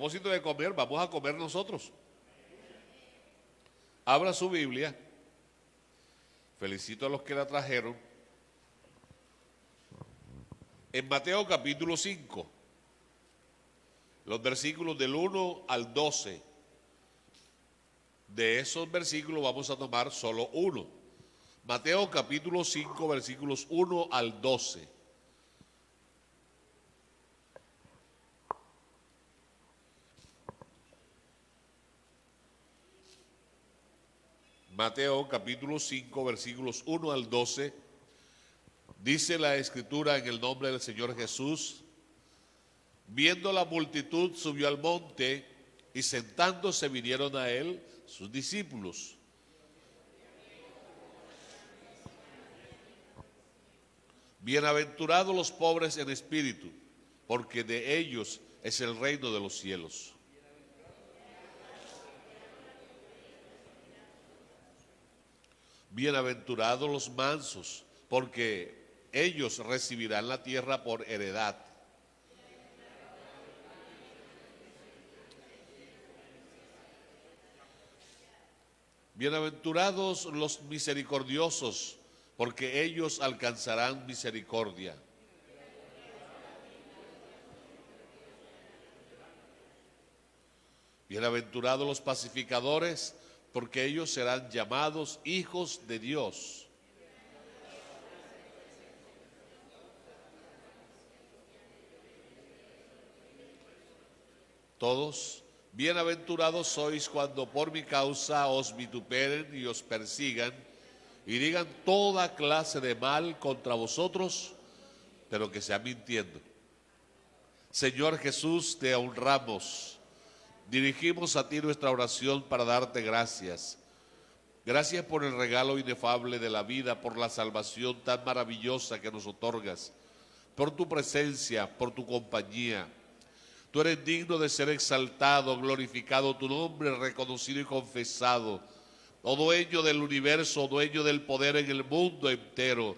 propósito de comer, vamos a comer nosotros. Abra su Biblia. Felicito a los que la trajeron. En Mateo capítulo 5, los versículos del 1 al 12. De esos versículos vamos a tomar solo uno. Mateo capítulo 5, versículos 1 al 12. Mateo capítulo 5, versículos 1 al 12, dice la Escritura en el nombre del Señor Jesús: viendo la multitud, subió al monte, y sentándose vinieron a él sus discípulos. Bienaventurados los pobres en espíritu, porque de ellos es el reino de los cielos. Bienaventurados los mansos, porque ellos recibirán la tierra por heredad. Bienaventurados los misericordiosos, porque ellos alcanzarán misericordia. Bienaventurados los pacificadores, porque ellos serán llamados hijos de Dios. Todos, bienaventurados sois cuando por mi causa os vituperen y os persigan y digan toda clase de mal contra vosotros, pero que sea mintiendo. Señor Jesús, te honramos. Dirigimos a ti nuestra oración para darte gracias. Gracias por el regalo inefable de la vida, por la salvación tan maravillosa que nos otorgas, por tu presencia, por tu compañía. Tú eres digno de ser exaltado, glorificado, tu nombre reconocido y confesado. Oh dueño del universo, dueño del poder en el mundo entero.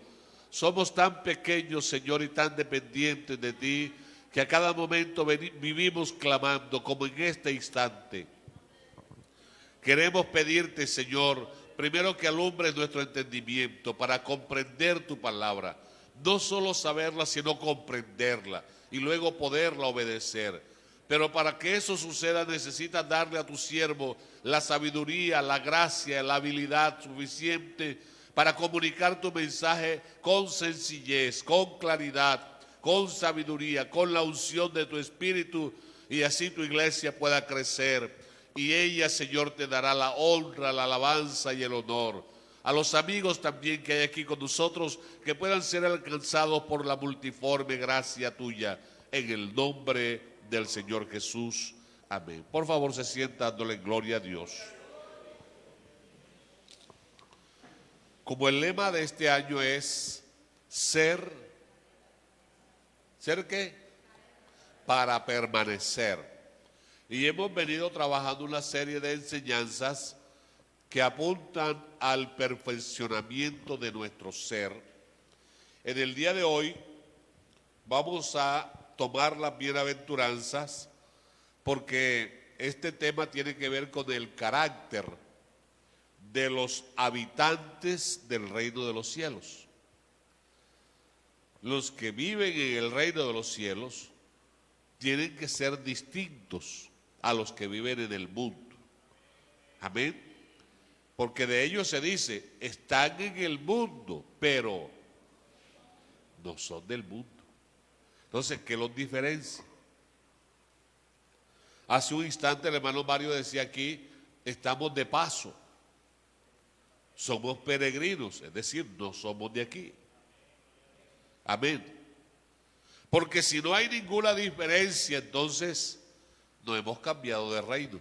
Somos tan pequeños, Señor, y tan dependientes de ti, que a cada momento vivimos clamando, como en este instante. Queremos pedirte, Señor, primero que alumbres nuestro entendimiento para comprender tu palabra. No solo saberla, sino comprenderla y luego poderla obedecer. Pero para que eso suceda necesitas darle a tu siervo la sabiduría, la gracia, la habilidad suficiente para comunicar tu mensaje con sencillez, con claridad, con sabiduría, con la unción de tu Espíritu, y así tu iglesia pueda crecer. Y ella, Señor, te dará la honra, la alabanza y el honor. A los amigos también que hay aquí con nosotros, que puedan ser alcanzados por la multiforme gracia tuya, en el nombre del Señor Jesús. Amén. Por favor, se sienta dándole gloria a Dios. Como el lema de este año es ¿ser qué? Para permanecer. Y hemos venido trabajando una serie de enseñanzas que apuntan al perfeccionamiento de nuestro ser. En el día de hoy vamos a tomar las bienaventuranzas porque este tema tiene que ver con el carácter de los habitantes del reino de los cielos. Los que viven en el reino de los cielos tienen que ser distintos a los que viven en el mundo. Amén. Porque de ellos se dice, están en el mundo, pero no son del mundo. Entonces, ¿qué los diferencia? Hace un instante el hermano Mario decía aquí, estamos de paso. Somos peregrinos, es decir, no somos de aquí. Amén. Porque si no hay ninguna diferencia, entonces no hemos cambiado de reino.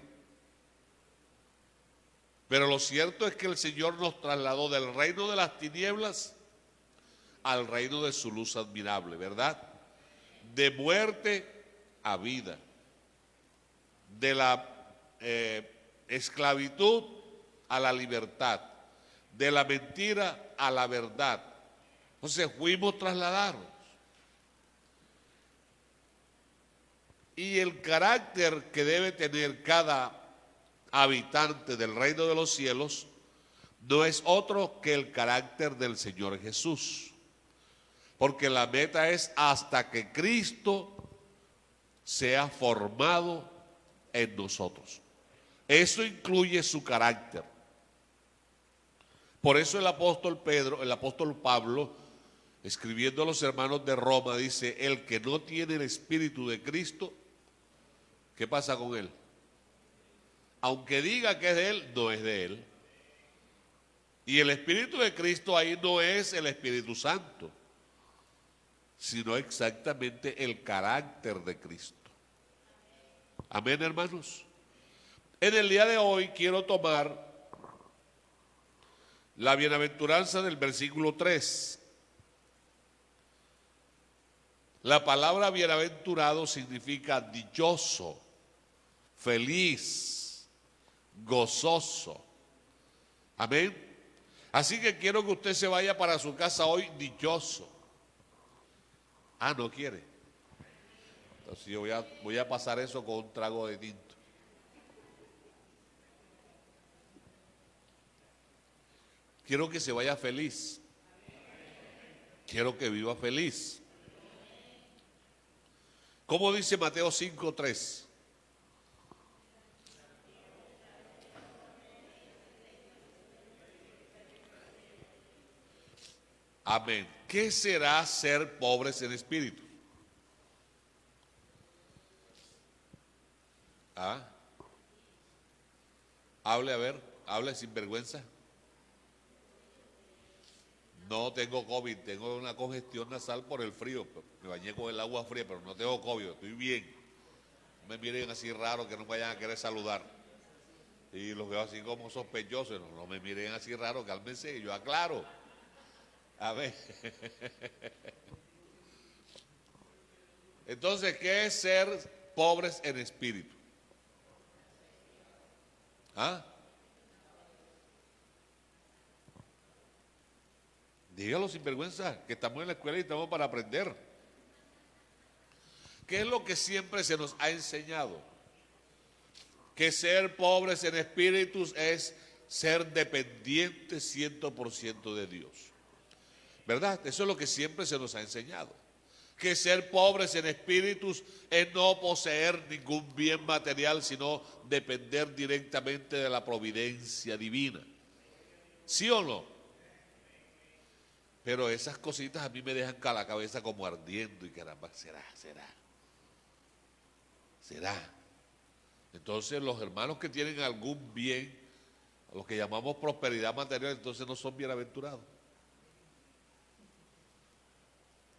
Pero lo cierto es que el Señor nos trasladó del reino de las tinieblas al reino de su luz admirable, ¿verdad? De muerte a vida, de la esclavitud a la libertad, de la mentira a la verdad. Entonces fuimos trasladados. Y el carácter que debe tener cada habitante del reino de los cielos no es otro que el carácter del Señor Jesús. Porque la meta es hasta que Cristo sea formado en nosotros. Eso incluye su carácter. Por eso el apóstol Pablo, escribiendo a los hermanos de Roma, dice: el que no tiene el Espíritu de Cristo, ¿qué pasa con él? Aunque diga que es de él, no es de él. Y el Espíritu de Cristo ahí no es el Espíritu Santo, sino exactamente el carácter de Cristo. Amén, hermanos. En el día de hoy quiero tomar la bienaventuranza del versículo 3. La palabra bienaventurado significa dichoso, feliz, gozoso. Amén. Así que quiero que usted se vaya para su casa hoy dichoso. Ah, ¿no quiere? Entonces yo voy a pasar eso con un trago de tinto. Quiero que se vaya feliz. Quiero que viva feliz. ¿Cómo dice Mateo 5:3? Amén. ¿Qué será ser pobres en espíritu? ¿Ah? Hable, a ver, hable sin vergüenza. No tengo COVID, tengo una congestión nasal por el frío. Me bañé con el agua fría, pero no tengo COVID, estoy bien. No me miren así raro que no vayan a querer saludar. Y los veo así como sospechosos. No me miren así raro, cálmense, yo aclaro. A ver. Entonces, ¿qué es ser pobres en espíritu? ¿Ah? Dígalo sin vergüenza, que estamos en la escuela y estamos para aprender. ¿Qué es lo que siempre se nos ha enseñado? Que ser pobres en espíritus es ser dependientes 100% de Dios. ¿Verdad? Eso es lo que siempre se nos ha enseñado. Que ser pobres en espíritus es no poseer ningún bien material, sino depender directamente de la providencia divina. ¿Sí o no? Pero esas cositas a mí me dejan la cabeza como ardiendo y caramba, será. Entonces los hermanos que tienen algún bien, a los que llamamos prosperidad material, entonces no son bienaventurados.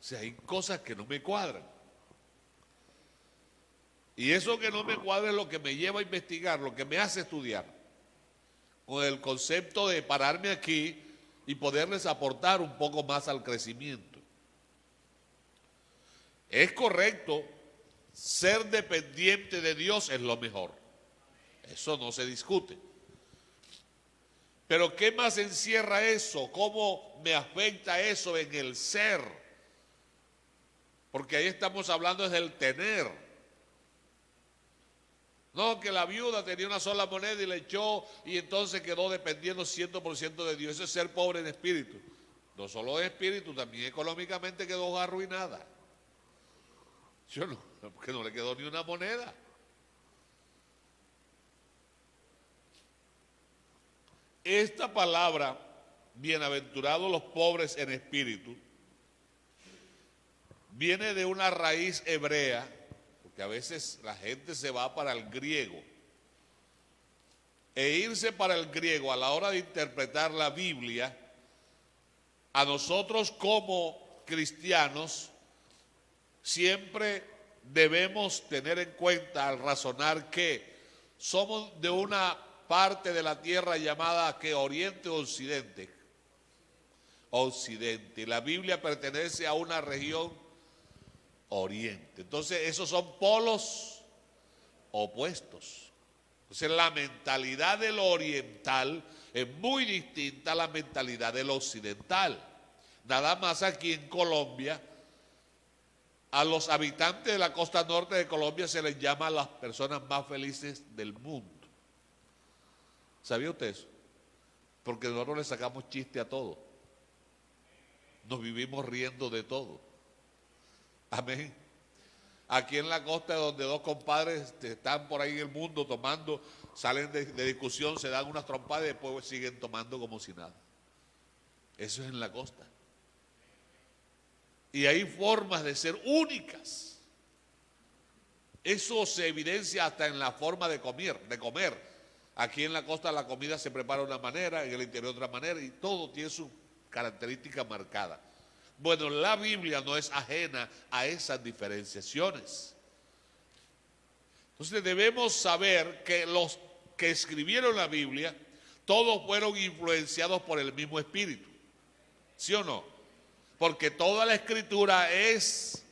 O sea, hay cosas que no me cuadran. Y eso que no me cuadra es lo que me lleva a investigar, lo que me hace estudiar, con el concepto de pararme aquí y poderles aportar un poco más al crecimiento. Es correcto, ser dependiente de Dios es lo mejor. Eso no se discute. Pero ¿qué más encierra eso? ¿Cómo me afecta eso en el ser? Porque ahí estamos hablando del tener. No, que la viuda tenía una sola moneda y le echó y entonces quedó dependiendo 100% de Dios. Eso es ser pobre en espíritu. No solo en espíritu, también económicamente quedó arruinada. Yo no, porque no le quedó ni una moneda. Esta palabra, bienaventurados los pobres en espíritu, viene de una raíz hebrea, porque a veces la gente se va para el griego. E irse para el griego a la hora de interpretar la Biblia, a nosotros como cristianos, siempre debemos tener en cuenta al razonar que somos de una parte de la tierra llamada que Oriente o Occidente. Occidente. La Biblia pertenece a una región Oriente. Entonces esos son polos opuestos. Entonces la mentalidad de lo oriental es muy distinta a la mentalidad de lo occidental. Nada más aquí en Colombia A los habitantes de la costa norte de Colombia se les llama las personas más felices del mundo. ¿Sabía usted eso? Porque nosotros le sacamos chiste a todo. Nos vivimos riendo de todo. Amén. Aquí en la costa, donde dos compadres están por ahí en el mundo tomando, salen de discusión, se dan unas trompadas y después siguen tomando como si nada. Eso es en la costa. Y hay formas de ser únicas. Eso se evidencia hasta en la forma de comer. Aquí en la costa la comida se prepara de una manera, en el interior de otra manera, y todo tiene su característica marcada. Bueno, la Biblia no es ajena a esas diferenciaciones. Entonces debemos saber que los que escribieron la Biblia, todos fueron influenciados por el mismo Espíritu. ¿Sí o no? Porque toda la Escritura es...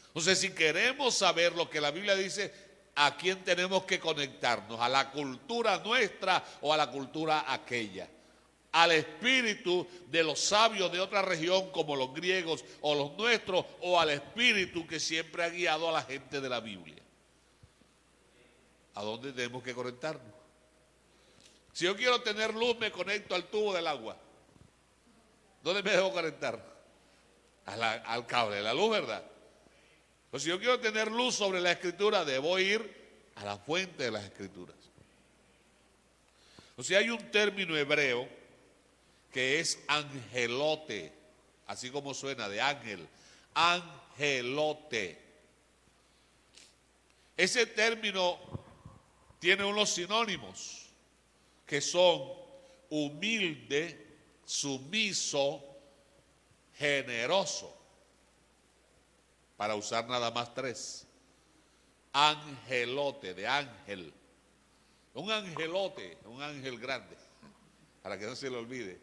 Entonces, si queremos saber lo que la Biblia dice, ¿a quién tenemos que conectarnos? ¿A la cultura nuestra o a la cultura aquella? ¿Al espíritu de los sabios de otra región como los griegos o los nuestros, o al espíritu que siempre ha guiado a la gente de la Biblia? ¿A dónde tenemos que conectarnos? Si yo quiero tener luz, me conecto al tubo del agua. ¿Dónde me debo conectar? Al cable de la luz, ¿verdad? Pues si yo quiero tener luz sobre la Escritura, debo ir a la fuente de las Escrituras. O sea, hay un término hebreo que es angelote, así como suena, de ángel, angelote. Ese término tiene unos sinónimos que son humilde, sumiso, generoso, para usar nada más tres. Angelote, de ángel. Un angelote, un ángel grande, para que no se le olvide.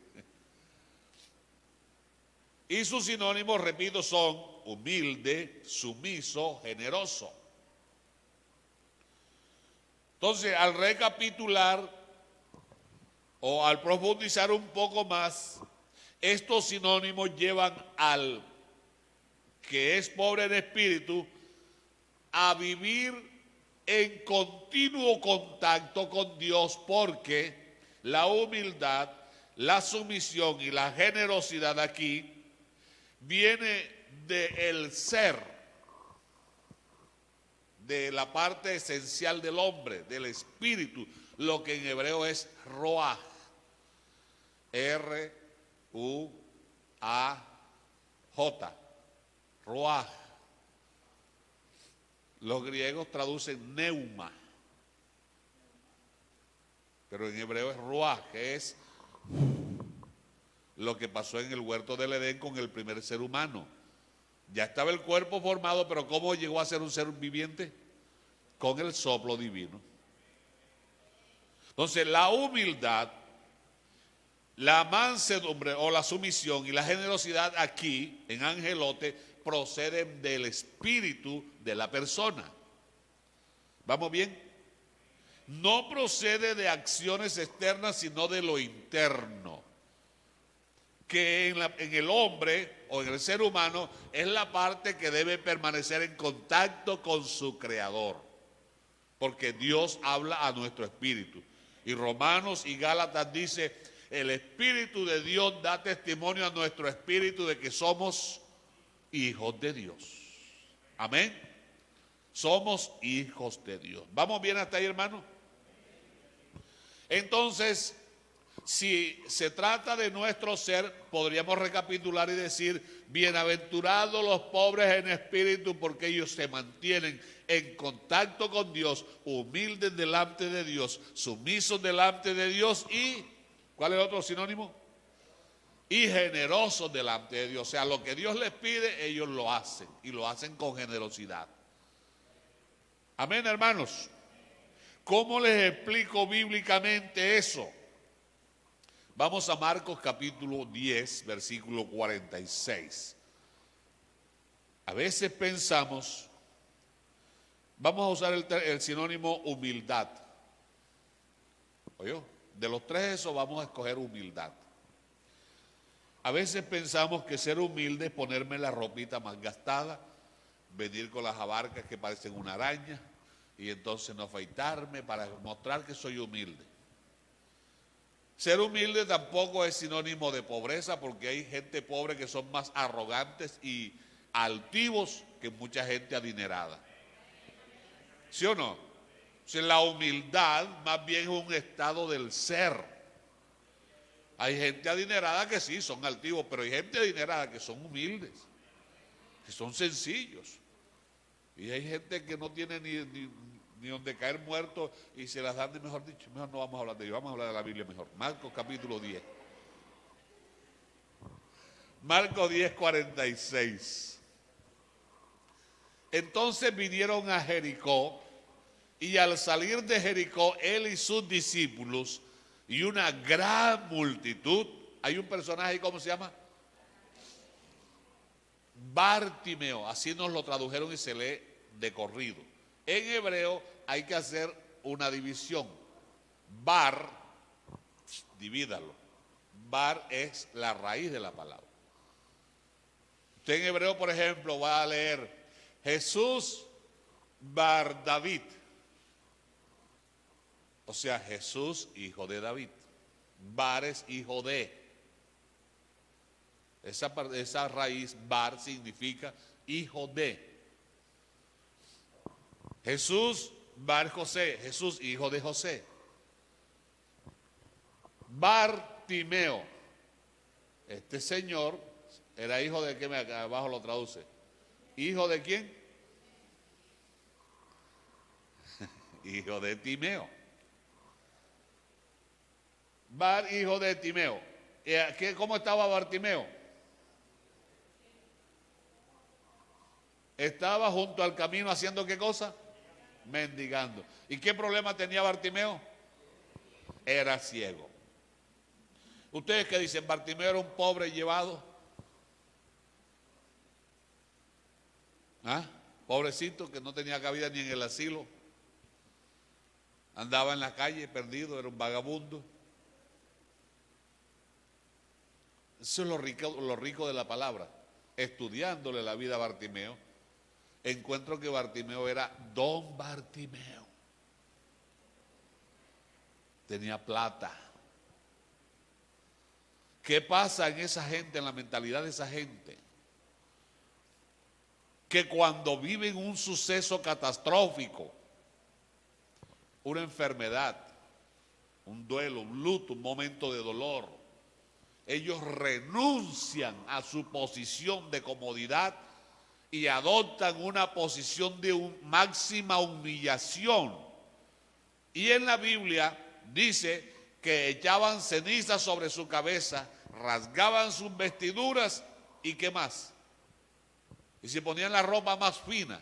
Y sus sinónimos, repito, son humilde, sumiso, generoso. Entonces, al recapitular o al profundizar un poco más, estos sinónimos llevan al que es pobre en espíritu a vivir en continuo contacto con Dios, porque la humildad, la sumisión y la generosidad aquí viene del ser, de la parte esencial del hombre, del espíritu, lo que en hebreo es roaj, R-U-A-J, roaj. Los griegos traducen neuma, pero en hebreo es roaj, que es lo que pasó en el huerto del Edén con el primer ser humano. Ya estaba el cuerpo formado, pero ¿cómo llegó a ser un ser viviente? Con el soplo divino. Entonces, la humildad, la mansedumbre o la sumisión y la generosidad aquí, en angelote, proceden del espíritu de la persona. ¿Vamos bien? No procede de acciones externas, sino de lo interno, que en el hombre o en el ser humano es la parte que debe permanecer en contacto con su Creador, porque Dios habla a nuestro espíritu. Y Romanos y Gálatas dice, el Espíritu de Dios da testimonio a nuestro espíritu de que somos hijos de Dios. Amén. Somos hijos de Dios. ¿Vamos bien hasta ahí, hermano? Entonces, si se trata de nuestro ser, podríamos recapitular y decir, bienaventurados los pobres en espíritu, porque ellos se mantienen en contacto con Dios, humildes delante de Dios, sumisos delante de Dios y, ¿cuál es el otro sinónimo? Y generosos delante de Dios. O sea, lo que Dios les pide, ellos lo hacen, y lo hacen con generosidad. Amén, hermanos. ¿Cómo les explico bíblicamente eso? Vamos a Marcos capítulo 10, versículo 46. A veces pensamos, vamos a usar el sinónimo humildad. ¿Oyó? De los tres eso vamos a escoger humildad. A veces pensamos que ser humilde es ponerme la ropita más gastada, venir con las abarcas que parecen una araña y entonces no afeitarme para mostrar que soy humilde. Ser humilde tampoco es sinónimo de pobreza, porque hay gente pobre que son más arrogantes y altivos que mucha gente adinerada. ¿Sí o no? O sea, la humildad más bien es un estado del ser. Hay gente adinerada que sí, son altivos, pero hay gente adinerada que son humildes, que son sencillos. Y hay gente que no tiene ni donde caer muerto y se las dan de, mejor dicho, mejor no vamos a hablar de ello, vamos a hablar de la Biblia mejor. Marcos capítulo 10. Marcos 10, 46. Entonces vinieron a Jericó, y al salir de Jericó, él y sus discípulos y una gran multitud. Hay un personaje, ¿cómo se llama? Bartimeo, así nos lo tradujeron y se lee de corrido. En hebreo hay que hacer una división. Bar, divídalo. Bar es la raíz de la palabra. Usted en hebreo, por ejemplo, va a leer Jesús Bar David. O sea, Jesús, hijo de David. Bar es hijo de. Esa raíz, Bar, significa hijo de. Jesús, Bar José, Jesús, hijo de José. Bartimeo, este señor era hijo de, ¿qué me acá abajo lo traduce? ¿Hijo de quién? Hijo de Timeo. Bar, hijo de Timeo. ¿Cómo estaba Bartimeo? Estaba junto al camino haciendo ¿qué cosa? Mendigando. ¿Y qué problema tenía Bartimeo? Era ciego. ¿Ustedes qué dicen? ¿Bartimeo era un pobre llevado? ¿Ah? Pobrecito que no tenía cabida ni en el asilo. Andaba en la calle perdido, era un vagabundo. Eso es lo rico de la palabra. Estudiándole la vida a Bartimeo, encuentro que Bartimeo era don Bartimeo. Tenía plata. ¿Qué pasa en esa gente, en la mentalidad de esa gente? Que cuando viven un suceso catastrófico, una enfermedad, un duelo, un luto, un momento de dolor, ellos renuncian a su posición de comodidad y adoptan una posición de máxima humillación. Y en la Biblia dice que echaban ceniza sobre su cabeza, rasgaban sus vestiduras y ¿qué más? Y se ponían la ropa más fina.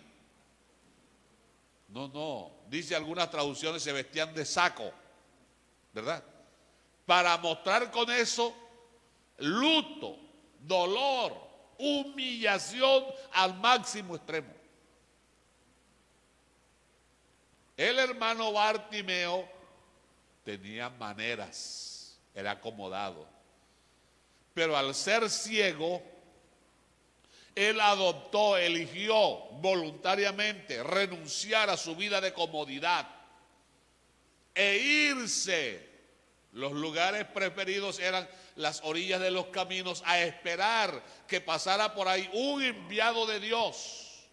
No, dice algunas traducciones se vestían de saco, ¿verdad? Para mostrar con eso luto, dolor, humillación al máximo extremo. El hermano Bartimeo tenía maneras, era acomodado, pero al ser ciego, él eligió voluntariamente renunciar a su vida de comodidad e irse. Los lugares preferidos eran las orillas de los caminos a esperar que pasara por ahí un enviado de Dios,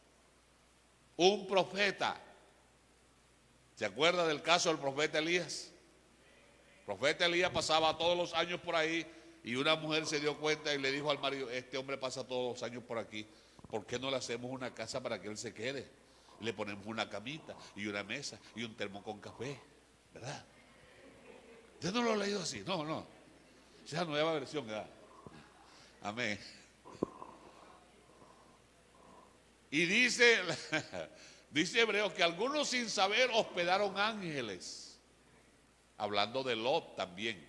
un profeta. ¿Se acuerda del caso del profeta Elías? El profeta Elías pasaba todos los años por ahí y una mujer se dio cuenta y le dijo al marido, este hombre pasa todos los años por aquí, ¿por qué no le hacemos una casa para que él se quede? Le ponemos una camita y una mesa y un termo con café, ¿verdad? ¿Usted no lo ha leído así? No. Esa es la nueva versión, ¿verdad? Amén. Y dice Hebreos que algunos sin saber hospedaron ángeles, hablando de Lot también.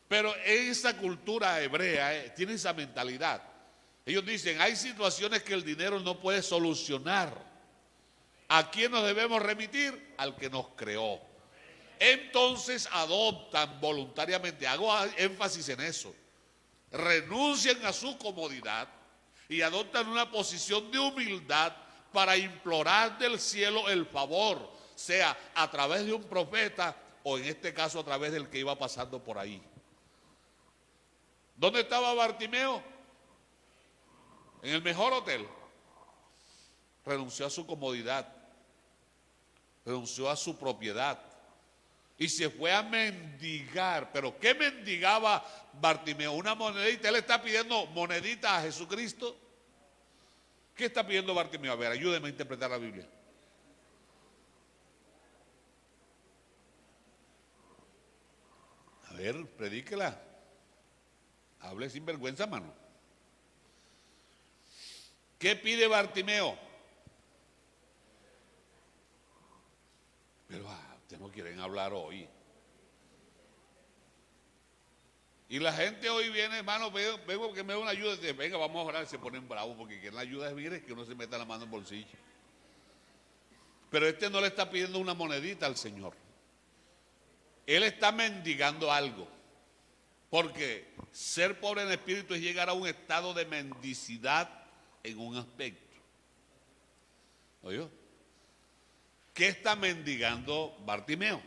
Pero esa cultura hebrea tiene esa mentalidad. Ellos dicen, hay situaciones que el dinero no puede solucionar. ¿A quién nos debemos remitir? Al que nos creó. Entonces adoptan voluntariamente, hago énfasis en eso, renuncian a su comodidad y adoptan una posición de humildad para implorar del cielo el favor, sea a través de un profeta o en este caso a través del que iba pasando por ahí. ¿Dónde estaba Bartimeo? En el mejor hotel. Renunció a su comodidad, renunció a su propiedad y se fue a mendigar. ¿Pero qué mendigaba Bartimeo? Una monedita. Él está pidiendo monedita a Jesucristo. ¿Qué está pidiendo Bartimeo? A ver, ayúdeme a interpretar la Biblia. A ver, predíquela. Hable sin vergüenza, mano. ¿Qué pide Bartimeo? Pero ustedes no quieren hablar hoy. Y la gente hoy viene, hermano, vengo que me dé una ayuda. Venga, vamos a orar. Se ponen bravos porque quieren la ayuda es que uno se meta la mano en el bolsillo. Pero este no le está pidiendo una monedita al Señor. Él está mendigando algo. Porque ser pobre en espíritu es llegar a un estado de mendicidad en un aspecto. ¿Oyó? ¿Qué está mendigando Bartimeo?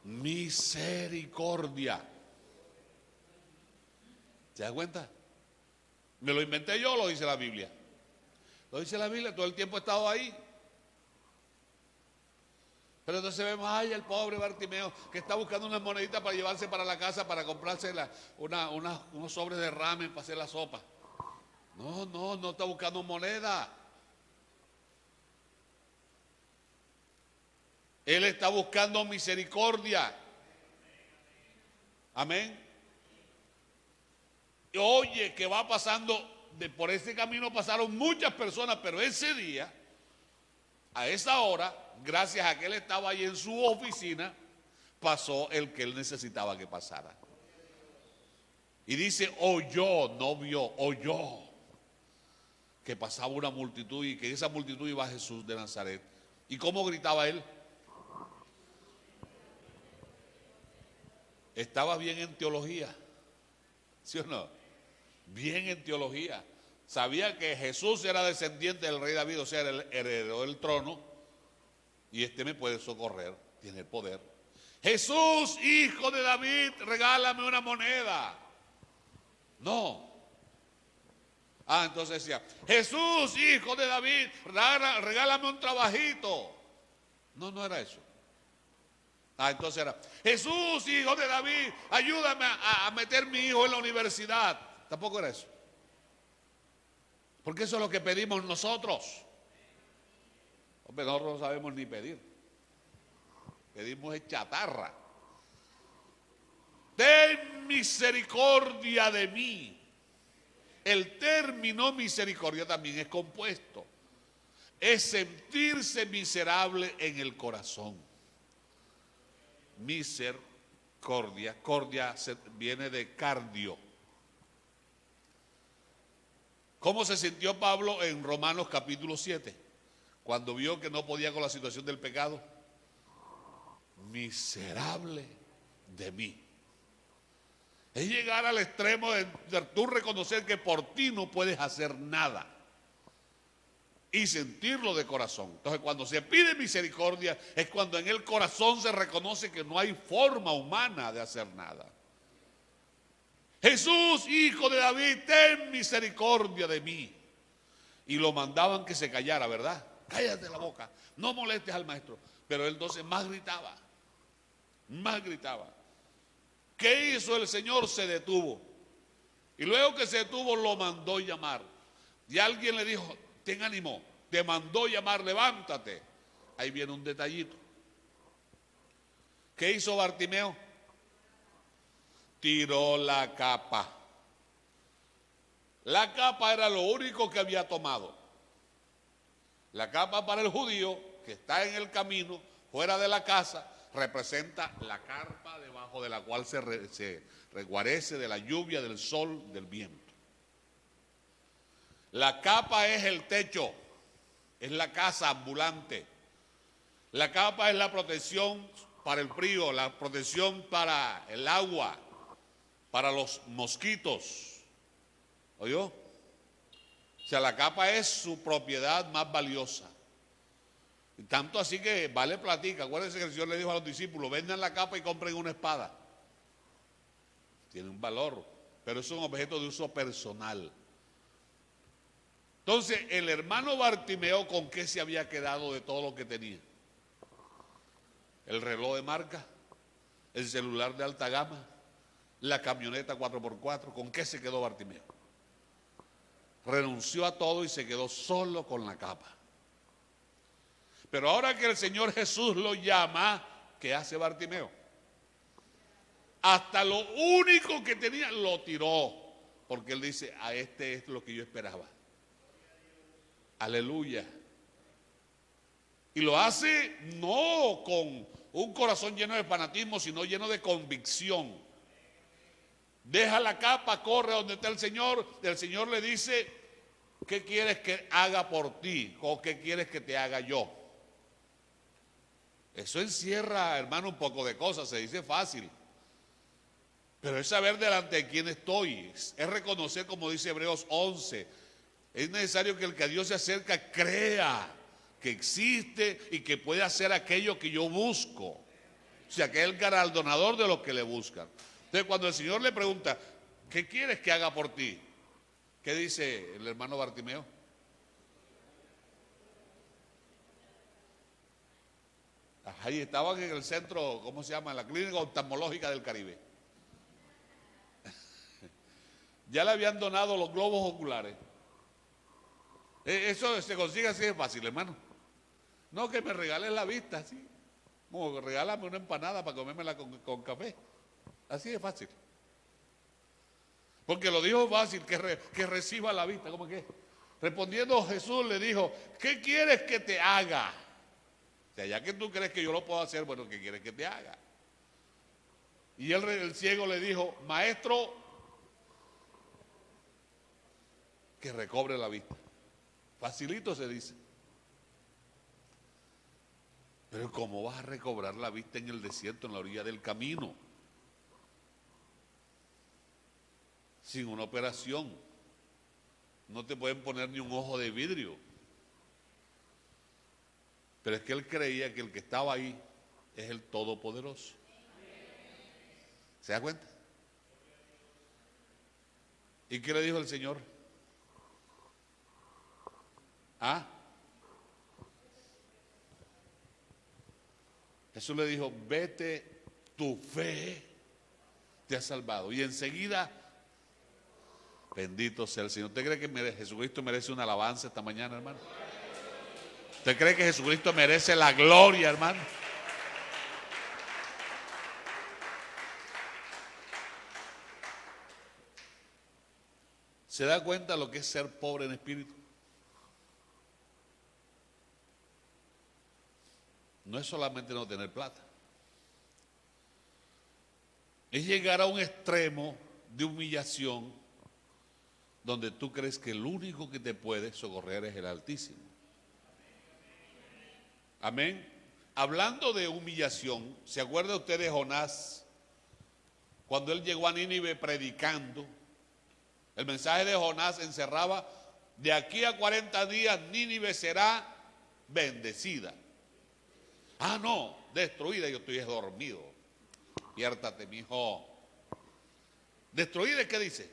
Misericordia. ¿Se da cuenta? ¿Me lo inventé yo o lo dice la Biblia? Lo dice la Biblia, todo el tiempo he estado ahí. Pero entonces vemos, ay, el pobre Bartimeo que está buscando unas moneditas para llevarse para la casa, para comprarse unos sobres de ramen para hacer la sopa. No está buscando moneda. Él está buscando misericordia. Amén. Y oye, que va pasando, por ese camino pasaron muchas personas, pero ese día, a esa hora, gracias a que él estaba ahí en su oficina, pasó el que él necesitaba que pasara. Y dice, oyó, no vio, oyó que pasaba una multitud y que esa multitud iba a Jesús de Nazaret. ¿Y cómo gritaba él? Estaba bien en teología, ¿sí o no? Bien en teología. Sabía que Jesús era descendiente del rey David, o sea, era el heredero del trono, y este me puede socorrer, tiene el poder. Jesús, hijo de David, regálame una moneda. No. Entonces decía, Jesús, hijo de David, regálame un trabajito. No era eso. Entonces era, Jesús, hijo de David, ayúdame a meter mi hijo en la universidad. Tampoco era eso. Porque eso es lo que pedimos nosotros. Hombre, nosotros no sabemos ni pedir. Pedimos es chatarra. Ten misericordia de mí. El término misericordia también es compuesto. Es sentirse miserable en el corazón. Misericordia, cordia viene de cardio. ¿Cómo se sintió Pablo en Romanos capítulo 7? Cuando vio que no podía con la situación del pecado. Miserable de mí. Es llegar al extremo de tú reconocer que por ti no puedes hacer nada. Y sentirlo de corazón. Entonces, cuando se pide misericordia, es cuando en el corazón se reconoce que no hay forma humana de hacer nada. Jesús, hijo de David, ten misericordia de mí. Y lo mandaban que se callara, ¿verdad? Cállate la boca, no molestes al maestro. Pero él entonces más gritaba. ¿Qué hizo el Señor? Se detuvo. Y luego que se detuvo, lo mandó llamar. Y alguien le dijo, ten ánimo, te mandó llamar, levántate. Ahí viene un detallito. ¿Qué hizo Bartimeo? Tiró la capa. La capa era lo único que había tomado. La capa para el judío que está en el camino, fuera de la casa, representa la carpa debajo de la cual se reguarece de la lluvia, del sol, del viento. La capa es el techo, es la casa ambulante. La capa es la protección para el frío, la protección para el agua. para los mosquitos. ¿Oyó? O sea, la capa es su propiedad más valiosa. Y tanto así que vale platica. Acuérdense que el Señor le dijo a los discípulos, vendan la capa y compren una espada. Tiene un valor, pero es un objeto de uso personal. Entonces, el hermano Bartimeo, ¿con qué se había quedado de todo lo que tenía? El reloj de marca, el celular de alta gama, la camioneta 4x4, ¿con qué se quedó Bartimeo? Renunció a todo y se quedó solo con la capa. Pero ahora que el Señor Jesús lo llama, ¿qué hace Bartimeo? Hasta lo único que tenía lo tiró, porque él dice, a este es lo que yo esperaba. Aleluya. Y lo hace no con un corazón lleno de fanatismo, sino lleno de convicción. Deja la capa, corre donde está el Señor le dice, ¿qué quieres que haga por ti? ¿O qué quieres que te haga yo? Eso encierra, hermano, un poco de cosas, se dice fácil. Pero es saber delante de quién estoy, es reconocer, como dice Hebreos 11, es necesario que el que a Dios se acerca crea que existe y que puede hacer aquello que yo busco. O sea, que es el galardonador de los que le buscan. Entonces, cuando el Señor le pregunta, ¿qué quieres que haga por ti? ¿Qué dice el hermano Bartimeo? Ahí estaban en el centro, ¿cómo se llama? En la clínica oftalmológica del Caribe. Ya le habían donado los globos oculares. Eso se consigue así de fácil, hermano. No que me regales la vista, así. Como regálame una empanada para comérmela con café. Así de fácil. Porque lo dijo fácil, que reciba la vista. ¿Cómo que? Respondiendo Jesús le dijo, ¿qué quieres que te haga? O sea, ya que tú crees que yo lo puedo hacer, bueno, ¿qué quieres que te haga? Y el ciego le dijo, maestro, que recobre la vista. Facilito se dice. Pero ¿cómo vas a recobrar la vista en el desierto, en la orilla del camino? Sin una operación. No te pueden poner ni un ojo de vidrio. Pero es que él creía que el que estaba ahí es el Todopoderoso. ¿Se da cuenta? ¿Y qué le dijo el Señor? ¿Ah? Jesús le dijo, vete, tu fe te ha salvado. Y enseguida, bendito sea el Señor. ¿Usted cree que Jesucristo merece una alabanza esta mañana, hermano? ¿Usted cree que Jesucristo merece la gloria, hermano? ¿Se da cuenta lo que es ser pobre en espíritu? No es solamente no tener plata. Es llegar a un extremo de humillación donde tú crees que el único que te puede socorrer es el Altísimo. Amén. Hablando de humillación, ¿se acuerda usted de Jonás? Cuando él llegó a Nínive predicando, el mensaje de Jonás encerraba, de aquí a 40 días Nínive será bendecida. Ah, no, destruida, yo estoy dormido. Despiértate, mijo. ¿Destruida qué dice?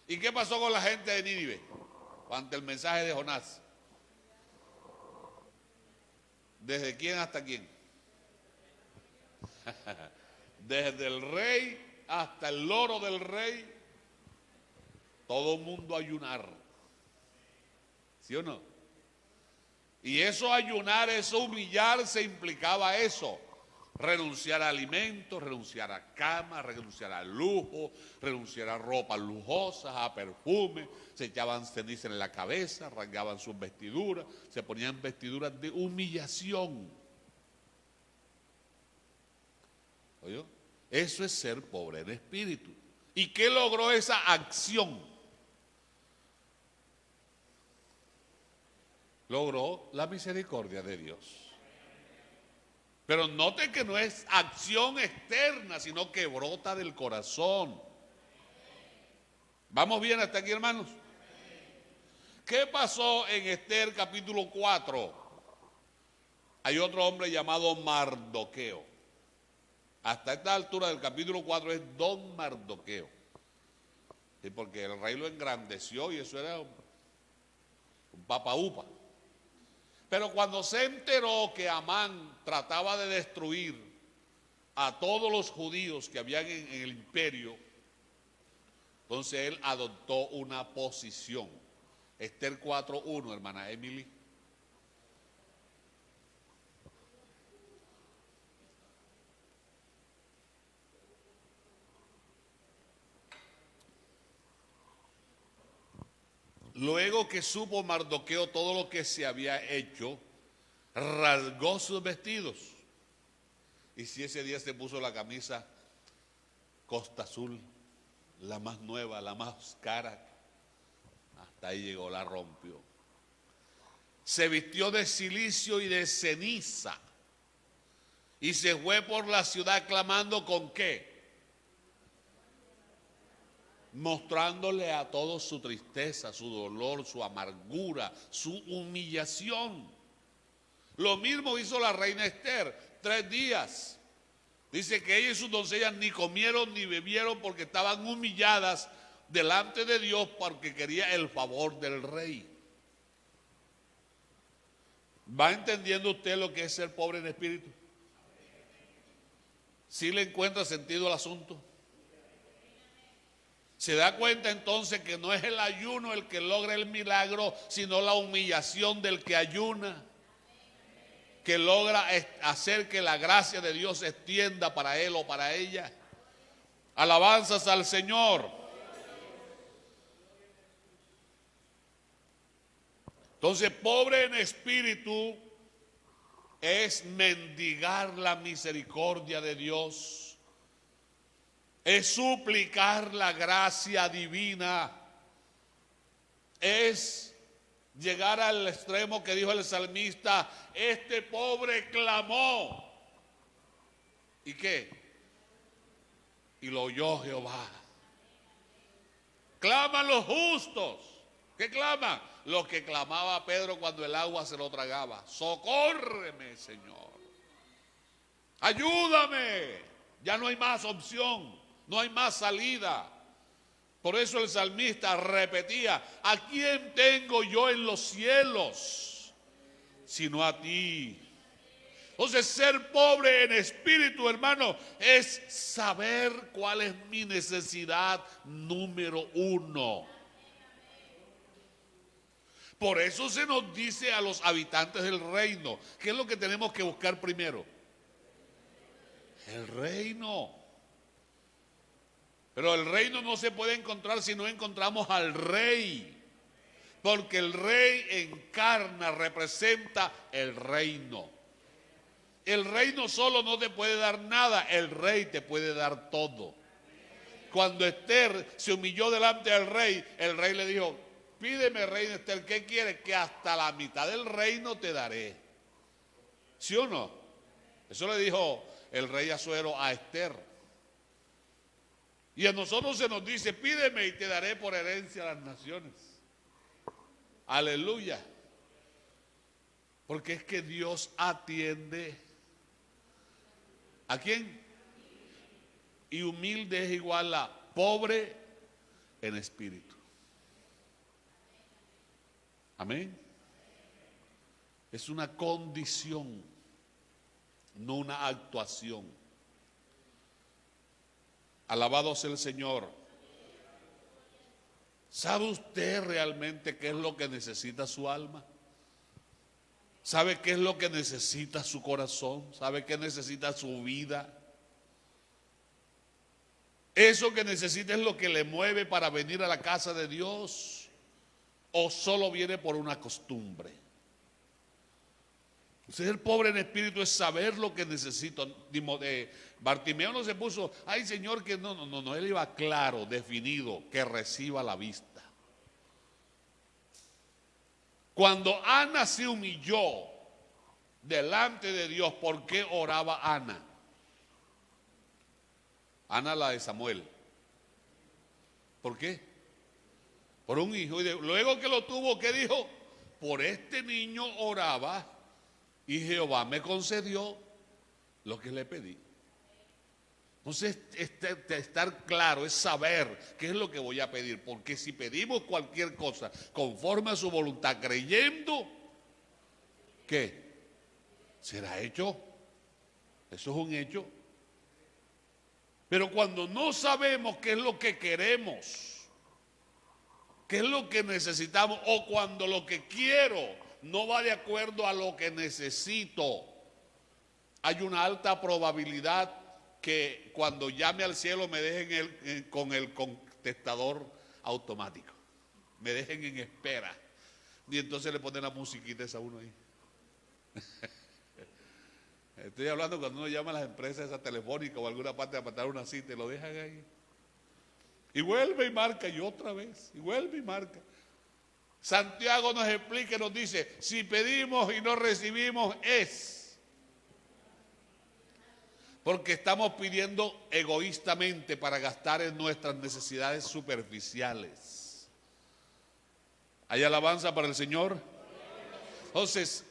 ¿Y qué pasó con la gente de Nínive ante el mensaje de Jonás? ¿Desde quién hasta quién? Desde el rey hasta el loro del rey, todo el mundo a ayunar. ¿Sí o no? Y eso ayunar, eso humillarse implicaba eso. Renunciar a alimentos, renunciar a cama, renunciar a lujo, renunciar a ropas lujosas, a perfume, se echaban ceniza en la cabeza, rasgaban sus vestiduras, se ponían vestiduras de humillación. ¿Oyó? Eso es ser pobre en espíritu. ¿Y qué logró esa acción? Logró la misericordia de Dios. Pero note que no es acción externa, sino que brota del corazón. ¿Vamos bien hasta aquí, hermanos? ¿Qué pasó en Esther capítulo 4? Hay otro hombre llamado Mardoqueo. Hasta esta altura del capítulo 4 es don Mardoqueo. Sí, porque el rey lo engrandeció y eso era un papaupa. Pero cuando se enteró que Amán trataba de destruir a todos los judíos que habían en el imperio, entonces él adoptó una posición. Esther 4:1, hermana Emily. Luego que supo Mardoqueo todo lo que se había hecho, rasgó sus vestidos. Y si ese día se puso la camisa costa azul, la más nueva, la más cara, hasta ahí llegó, la rompió. Se vistió de cilicio y de ceniza y se fue por la ciudad clamando ¿con qué? Mostrándole a todos su tristeza, su dolor, su amargura, su humillación. Lo mismo hizo la reina Esther, 3 días. Dice que ella y sus doncellas ni comieron ni bebieron porque estaban humilladas delante de Dios porque quería el favor del rey. ¿Va entendiendo usted lo que es ser pobre en espíritu? ¿Sí le encuentra sentido al asunto? Se da cuenta entonces que no es el ayuno el que logra el milagro, sino la humillación del que ayuna, que logra hacer que la gracia de Dios se extienda para él o para ella. Alabanzas al Señor. Entonces, pobre en espíritu es mendigar la misericordia de Dios. Es suplicar la gracia divina, es llegar al extremo que dijo el salmista, este pobre clamó. ¿Y qué? Y lo oyó Jehová. Claman los justos. ¿Qué claman? Lo que clamaba Pedro cuando el agua se lo tragaba. Socórreme, Señor. Ayúdame. Ya no hay más opción. No hay más salida. Por eso el salmista repetía, ¿a quién tengo yo en los cielos? Sino a ti. Entonces ser pobre en espíritu, hermano, es saber cuál es mi necesidad número 1. Por eso se nos dice a los habitantes del reino, ¿qué es lo que tenemos que buscar primero? El reino. Pero el reino no se puede encontrar si no encontramos al rey. Porque el rey encarna, representa el reino. El reino solo no te puede dar nada, el rey te puede dar todo. Cuando Esther se humilló delante del rey, el rey le dijo, pídeme, reina Esther, ¿qué quieres? Que hasta la mitad del reino te daré. ¿Sí o no? Eso le dijo el rey Asuero a Esther. Y a nosotros se nos dice, pídeme y te daré por herencia a las naciones. Aleluya. Porque es que Dios atiende. ¿A quién? Y humilde es igual a pobre en espíritu. Amén. Es una condición, no una actuación. Alabado sea el Señor. ¿Sabe usted realmente qué es lo que necesita su alma? ¿Sabe qué es lo que necesita su corazón? ¿Sabe qué necesita su vida? ¿Eso que necesita es lo que le mueve para venir a la casa de Dios? ¿O solo viene por una costumbre? Ser pobre en espíritu es saber lo que necesito. Bartimeo no se puso, ay Señor, que no, él iba claro, definido, que reciba la vista. Cuando Ana se humilló delante de Dios. ¿Por qué oraba Ana? Ana, la de Samuel. ¿Por qué? Por un hijo. Y luego que lo tuvo, ¿qué dijo? Por este niño oraba y Jehová me concedió lo que le pedí. Entonces, estar claro es saber qué es lo que voy a pedir. Porque si pedimos cualquier cosa conforme a su voluntad, creyendo, ¿qué? ¿Será hecho? Eso es un hecho. Pero cuando no sabemos qué es lo que queremos, qué es lo que necesitamos, o cuando lo que quiero no va de acuerdo a lo que necesito, hay una alta probabilidad que cuando llame al cielo me dejen con el contestador automático, me dejen en espera, y entonces le ponen la musiquita esa a uno ahí. Estoy hablando cuando uno llama a las empresas esas telefónicas o a alguna parte a matar una cita y lo dejan ahí. Y vuelve y marca, y otra vez, y vuelve y marca. Santiago nos explica y nos dice, si pedimos y no recibimos es porque estamos pidiendo egoístamente para gastar en nuestras necesidades superficiales. ¿Hay alabanza para el Señor? Entonces,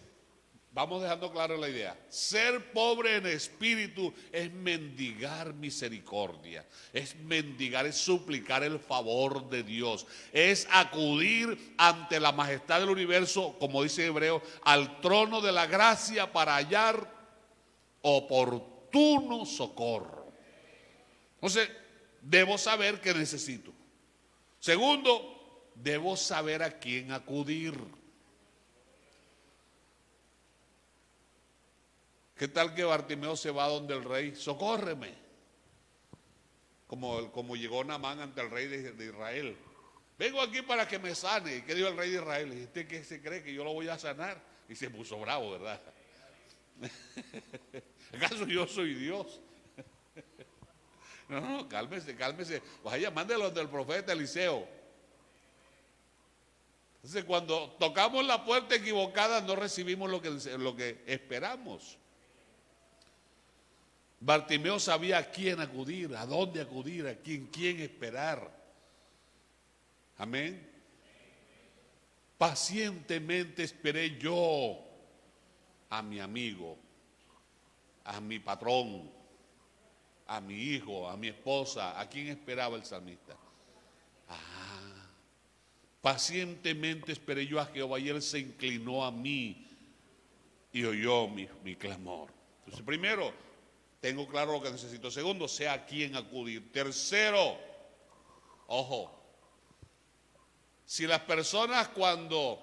vamos dejando clara la idea. Ser pobre en espíritu es mendigar misericordia, es mendigar, es suplicar el favor de Dios, es acudir ante la majestad del universo, como dice Hebreo, al trono de la gracia para hallar oportuno socorro. Entonces, debo saber qué necesito. Segundo, debo saber a quién acudir. ¿Qué tal que Bartimeo se va donde el rey? Socórreme. Como llegó Naamán ante el rey de Israel. Vengo aquí para que me sane. ¿Y qué dijo el rey de Israel? ¿Y usted qué se cree que yo lo voy a sanar? Y se puso bravo, ¿verdad? ¿Acaso yo soy Dios? No, cálmese, cálmese. Vaya, mándelo del profeta Eliseo. Entonces, cuando tocamos la puerta equivocada, no recibimos lo que esperamos. Bartimeo sabía a quién acudir, a dónde acudir, a quién esperar. Amén. Pacientemente esperé yo a mi amigo, a mi patrón, a mi hijo, a mi esposa. ¿A quién esperaba el salmista? Pacientemente esperé yo a Jehová y él se inclinó a mí y oyó mi clamor. Entonces, primero, tengo claro lo que necesito. Segundo, sé a quién acudir. Tercero, ojo, si las personas cuando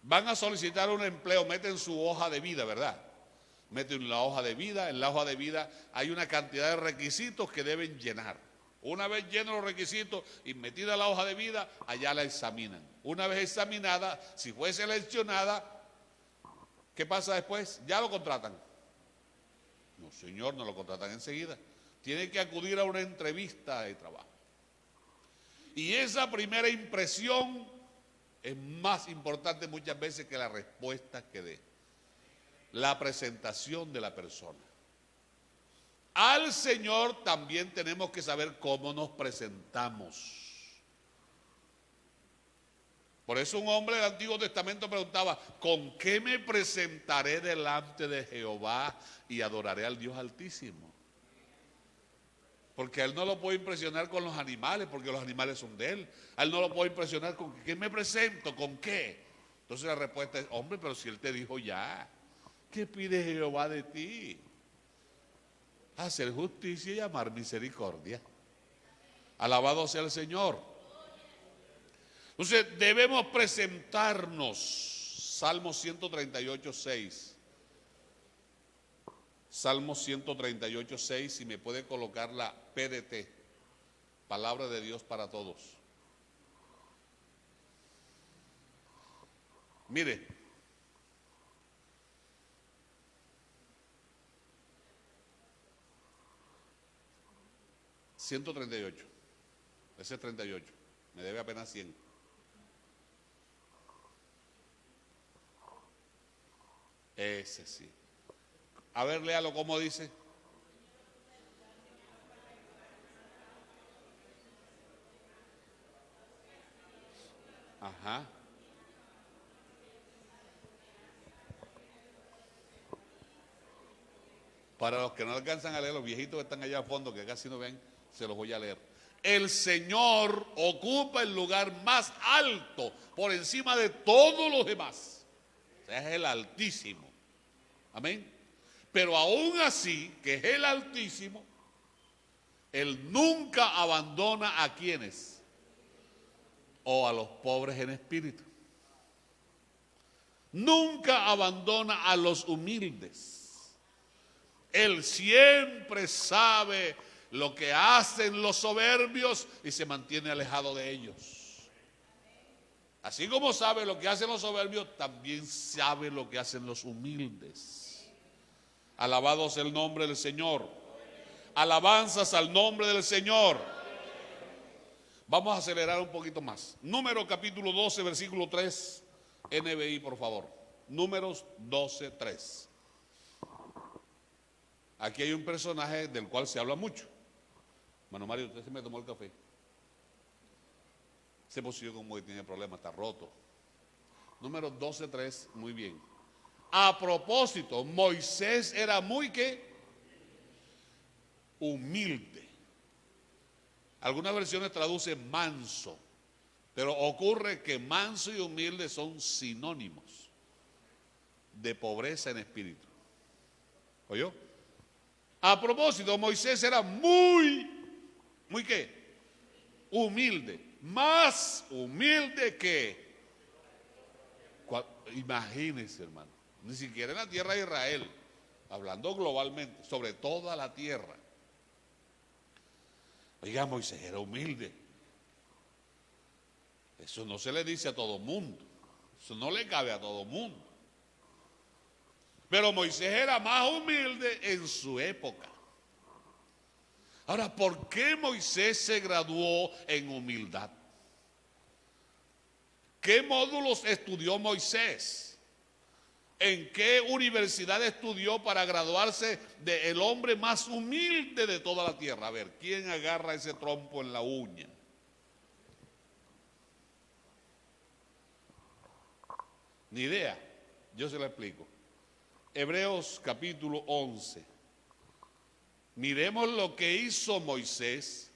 van a solicitar un empleo meten su hoja de vida, ¿verdad? Meten la hoja de vida, en la hoja de vida hay una cantidad de requisitos que deben llenar. Una vez llenos los requisitos y metida la hoja de vida, allá la examinan. Una vez examinada, si fue seleccionada, ¿qué pasa después? Ya lo contratan. No, señor, no lo contratan enseguida. Tiene que acudir a una entrevista de trabajo. Y esa primera impresión es más importante muchas veces que la respuesta que dé. La presentación de la persona. Al Señor también tenemos que saber cómo nos presentamos. Por eso un hombre del Antiguo Testamento preguntaba, ¿con qué me presentaré delante de Jehová y adoraré al Dios Altísimo? Porque a él no lo puede impresionar con los animales, porque los animales son de él. A él no lo puede impresionar con qué me presento, con qué. Entonces la respuesta es, hombre, pero si él te dijo ya, ¿qué pide Jehová de ti? Hacer justicia y amar misericordia. Alabado sea el Señor. Entonces debemos presentarnos. Salmo 138, 6. Salmo 138, 6. Si me puede colocar la PDT, Palabra de Dios para Todos. Mire, $138, ese es 38, me debe apenas 100. Ese sí. A ver, léalo como dice. Ajá. Para los que no alcanzan a leer, los viejitos que están allá a fondo, que casi no ven, se los voy a leer. El Señor ocupa el lugar más alto por encima de todos los demás. O sea, es el Altísimo. Amén. Pero aún así, que es el Altísimo, Él nunca abandona a quienes, o a los pobres en espíritu. Nunca abandona a los humildes. Él siempre sabe lo que hacen los soberbios y se mantiene alejado de ellos. Así como sabe lo que hacen los soberbios, también sabe lo que hacen los humildes. Alabado sea el nombre del Señor. Alabanzas al nombre del Señor. Vamos a acelerar un poquito más. Número capítulo 12, versículo 3, NBI, por favor. Números 12, 3. Aquí hay un personaje del cual se habla mucho. Mano Mario, usted se me tomó el café. Ese pocillo como que tiene problemas, está roto. Número 12, 3, muy bien. A propósito, Moisés era muy ¿qué? Humilde. Algunas versiones traducen manso, pero ocurre que manso y humilde son sinónimos de pobreza en espíritu. ¿Oyó? A propósito, Moisés era muy ¿qué? Humilde, más humilde que, imagínense, hermano, ni siquiera en la tierra de Israel, hablando globalmente, sobre toda la tierra. Oiga, Moisés era humilde. Eso no se le dice a todo mundo, eso no le cabe a todo mundo. Pero Moisés era más humilde en su época. Ahora, ¿por qué Moisés se graduó en humildad? ¿Qué módulos estudió Moisés? ¿En qué universidad estudió para graduarse de el hombre más humilde de toda la tierra? A ver, ¿quién agarra ese trompo en la uña? Ni idea, yo se lo explico. Hebreos capítulo 11. Miremos lo que hizo Moisés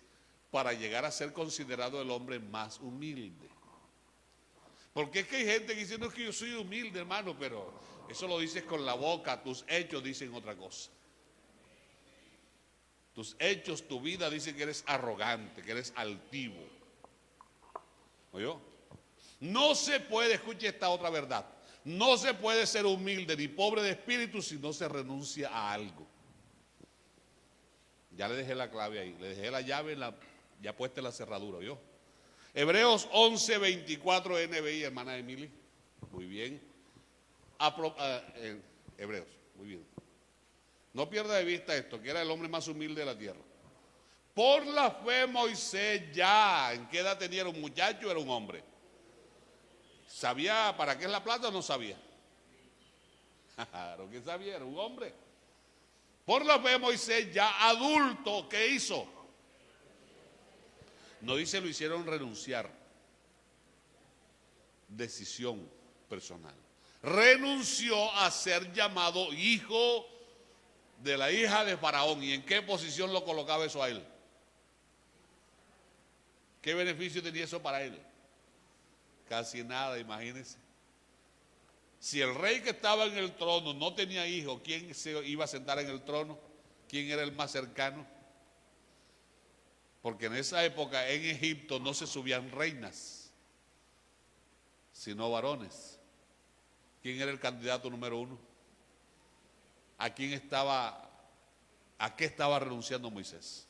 para llegar a ser considerado el hombre más humilde. Porque es que hay gente que dice, no, es que yo soy humilde, hermano, pero eso lo dices con la boca, tus hechos dicen otra cosa. Tus hechos, tu vida dicen que eres arrogante, que eres altivo. ¿Oyó? No se puede, escuche esta otra verdad, no se puede ser humilde ni pobre de espíritu si no se renuncia a algo. Ya le dejé la clave ahí, le dejé la llave ya puesta en la cerradura, ¿oyó? Hebreos 11, 24 NBI, hermana Emily. Muy bien. Hebreos, muy bien. No pierda de vista esto, que era el hombre más humilde de la tierra. Por la fe Moisés ya, ¿en qué edad tenía? ¿Era un muchacho o era un hombre? ¿Sabía para qué es la plata o no sabía? Claro que sabía, era un hombre. Por la fe Moisés ya adulto, ¿qué hizo? No dice lo hicieron renunciar. Decisión personal. Renunció a ser llamado hijo de la hija de Faraón. ¿Y en qué posición lo colocaba eso a él? ¿Qué beneficio tenía eso para él? Casi nada, imagínense. Si el rey que estaba en el trono no tenía hijo, ¿quién se iba a sentar en el trono? ¿Quién era el más cercano? Porque en esa época en Egipto no se subían reinas, sino varones. ¿Quién era el candidato número uno? ¿A qué estaba renunciando Moisés?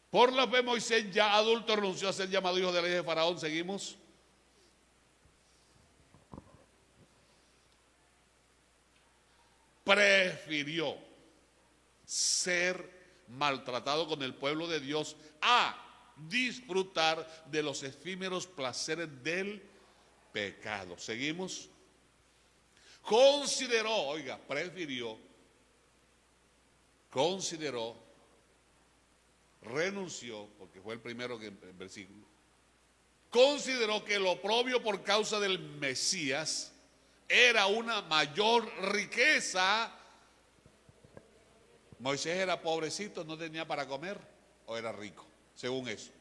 Por la fe Moisés ya adulto renunció a ser llamado hijo de la hija de Faraón. Seguimos. Prefirió ser maltratado con el pueblo de Dios a disfrutar de los efímeros placeres del pecado. Seguimos. Consideró, oiga, prefirió, consideró, renunció, porque fue el primero que el versículo, consideró que el oprobio por causa del Mesías era una mayor riqueza. Moisés era pobrecito, no tenía para comer, o era rico, según eso.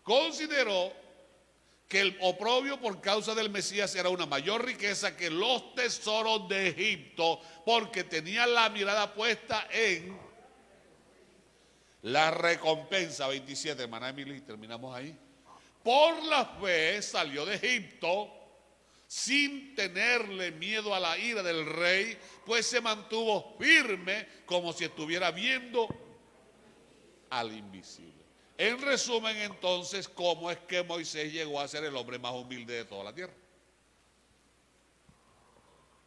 Consideró que el oprobio por causa del Mesías era una mayor riqueza que los tesoros de Egipto, porque tenía la mirada puesta en la recompensa. 27, hermana Emily, terminamos ahí. Por la fe salió de Egipto sin tenerle miedo a la ira del rey, pues se mantuvo firme como si estuviera viendo al invisible. En resumen, entonces, ¿cómo es que Moisés llegó a ser el hombre más humilde de toda la tierra?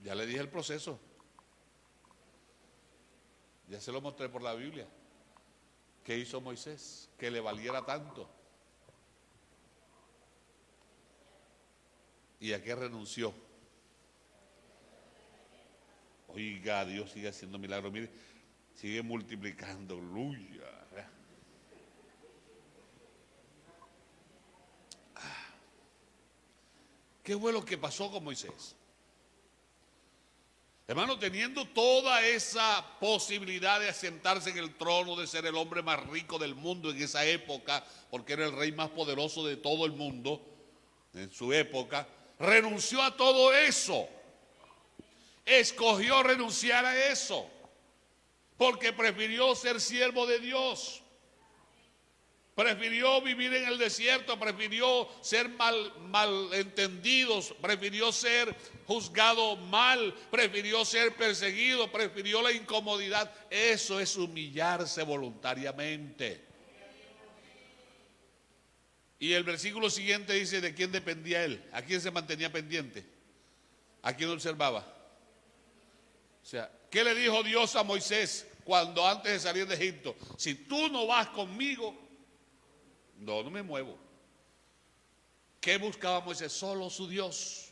Ya le dije el proceso. Ya se lo mostré por la Biblia. ¿Qué hizo Moisés? Que le valiera tanto. ¿Y a qué renunció? Oiga, Dios sigue haciendo milagros. Mire, sigue multiplicando. Aleluya. ¿Qué fue lo que pasó con Moisés? Hermano, teniendo toda esa posibilidad de asentarse en el trono, de ser el hombre más rico del mundo en esa época, porque era el rey más poderoso de todo el mundo en su época, renunció a todo eso. Escogió renunciar a eso, porque prefirió ser siervo de Dios. Prefirió vivir en el desierto, prefirió ser malentendidos, prefirió ser juzgado mal, prefirió ser perseguido, prefirió la incomodidad. Eso es humillarse voluntariamente. Y el versículo siguiente dice de quién dependía él, a quién se mantenía pendiente, a quién observaba. O sea, ¿qué le dijo Dios a Moisés cuando antes de salir de Egipto? Si tú no vas conmigo, no me muevo. ¿Qué buscaba Moisés? Solo su Dios.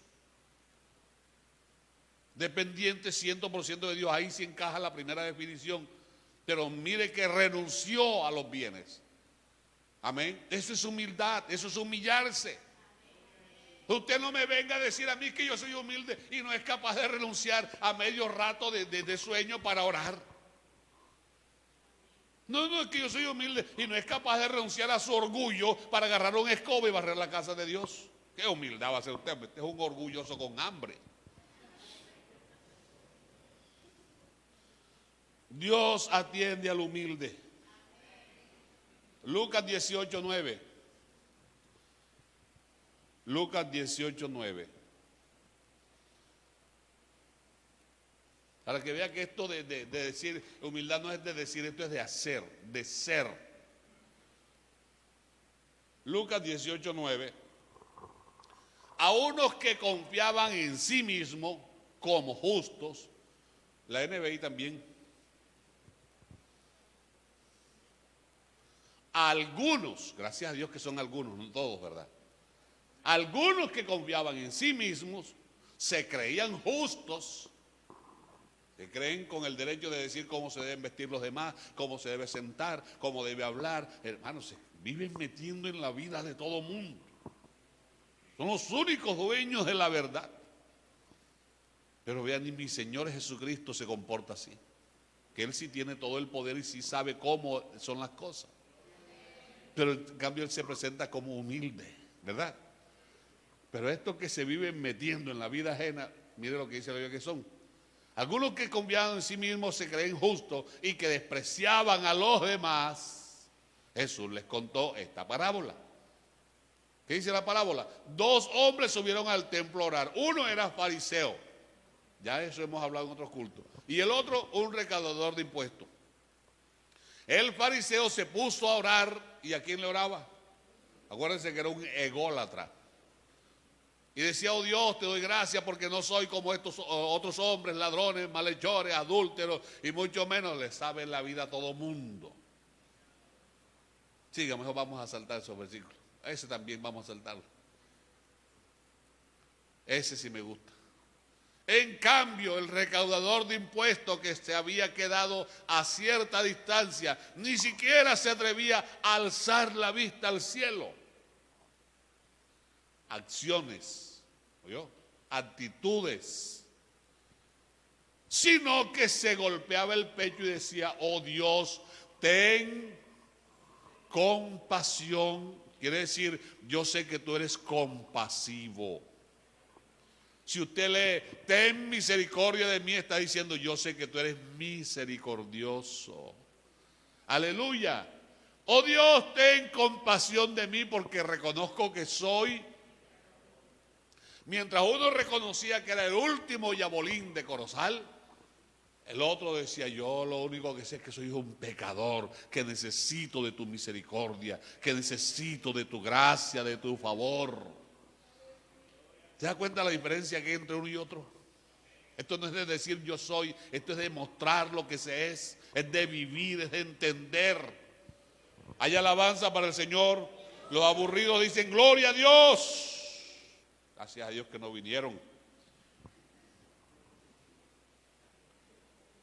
Dependiente 100% de Dios. Ahí sí encaja la primera definición. Pero mire que renunció a los bienes. Amén. Eso es humildad, eso es humillarse. Usted no me venga a decir a mí que yo soy humilde y no es capaz de renunciar a medio rato de sueño para orar. No, es que yo soy humilde y no es capaz de renunciar a su orgullo para agarrar un escoba y barrer la casa de Dios. ¿Qué humildad va a ser usted? Usted es un orgulloso con hambre. Dios atiende al humilde. Lucas 18:9. Lucas 18:9. Para que vea que esto de decir humildad no es de decir, esto es de hacer, de ser. Lucas 18:9. A unos que confiaban en sí mismos como justos, la NBI también. Algunos, gracias a Dios que son algunos, no todos, ¿verdad? Algunos que confiaban en sí mismos se creían justos. Se creen con el derecho de decir cómo se deben vestir los demás, cómo se debe sentar, cómo debe hablar. Hermanos, se viven metiendo en la vida de todo mundo. Son los únicos dueños de la verdad. Pero vean, y mi Señor Jesucristo se comporta así. Que Él sí tiene todo el poder y sí sabe cómo son las cosas. Pero en cambio Él se presenta como humilde, ¿verdad? Pero estos que se viven metiendo en la vida ajena, mire lo que dice la Biblia que son. Algunos que confiaban en sí mismos se creen justos y que despreciaban a los demás. Jesús les contó esta parábola. ¿Qué dice la parábola? 2 hombres subieron al templo a orar. Uno era fariseo. Ya eso hemos hablado en otros cultos. Y el otro, un recaudador de impuestos. El fariseo se puso a orar. ¿Y a quién le oraba? Acuérdense que era un ególatra. Y decía, oh Dios, te doy gracias porque no soy como estos otros hombres, ladrones, malhechores, adúlteros, y mucho menos le saben la vida a todo mundo. Siga, mejor vamos a saltar esos versículos. Ese también vamos a saltarlo. Ese sí me gusta. En cambio, el recaudador de impuestos que se había quedado a cierta distancia, ni siquiera se atrevía a alzar la vista al cielo. Acciones, ¿oyó? Actitudes, sino que se golpeaba el pecho y decía: oh Dios, ten compasión. Quiere decir, yo sé que tú eres compasivo. Si usted lee, ten misericordia de mí, está diciendo, yo sé que tú eres misericordioso. Aleluya. Oh Dios, ten compasión de mí porque reconozco que soy. Mientras uno reconocía que era el último yabolín de Corozal, el otro decía: yo lo único que sé es que soy un pecador, que necesito de tu misericordia, que necesito de tu gracia, de tu favor. ¿Se da cuenta la diferencia que hay entre uno y otro? Esto no es de decir yo soy, esto es de mostrar lo que se es de vivir, es de entender. Hay alabanza para el Señor. Los aburridos dicen gloria a Dios. Gracias a Dios que no vinieron.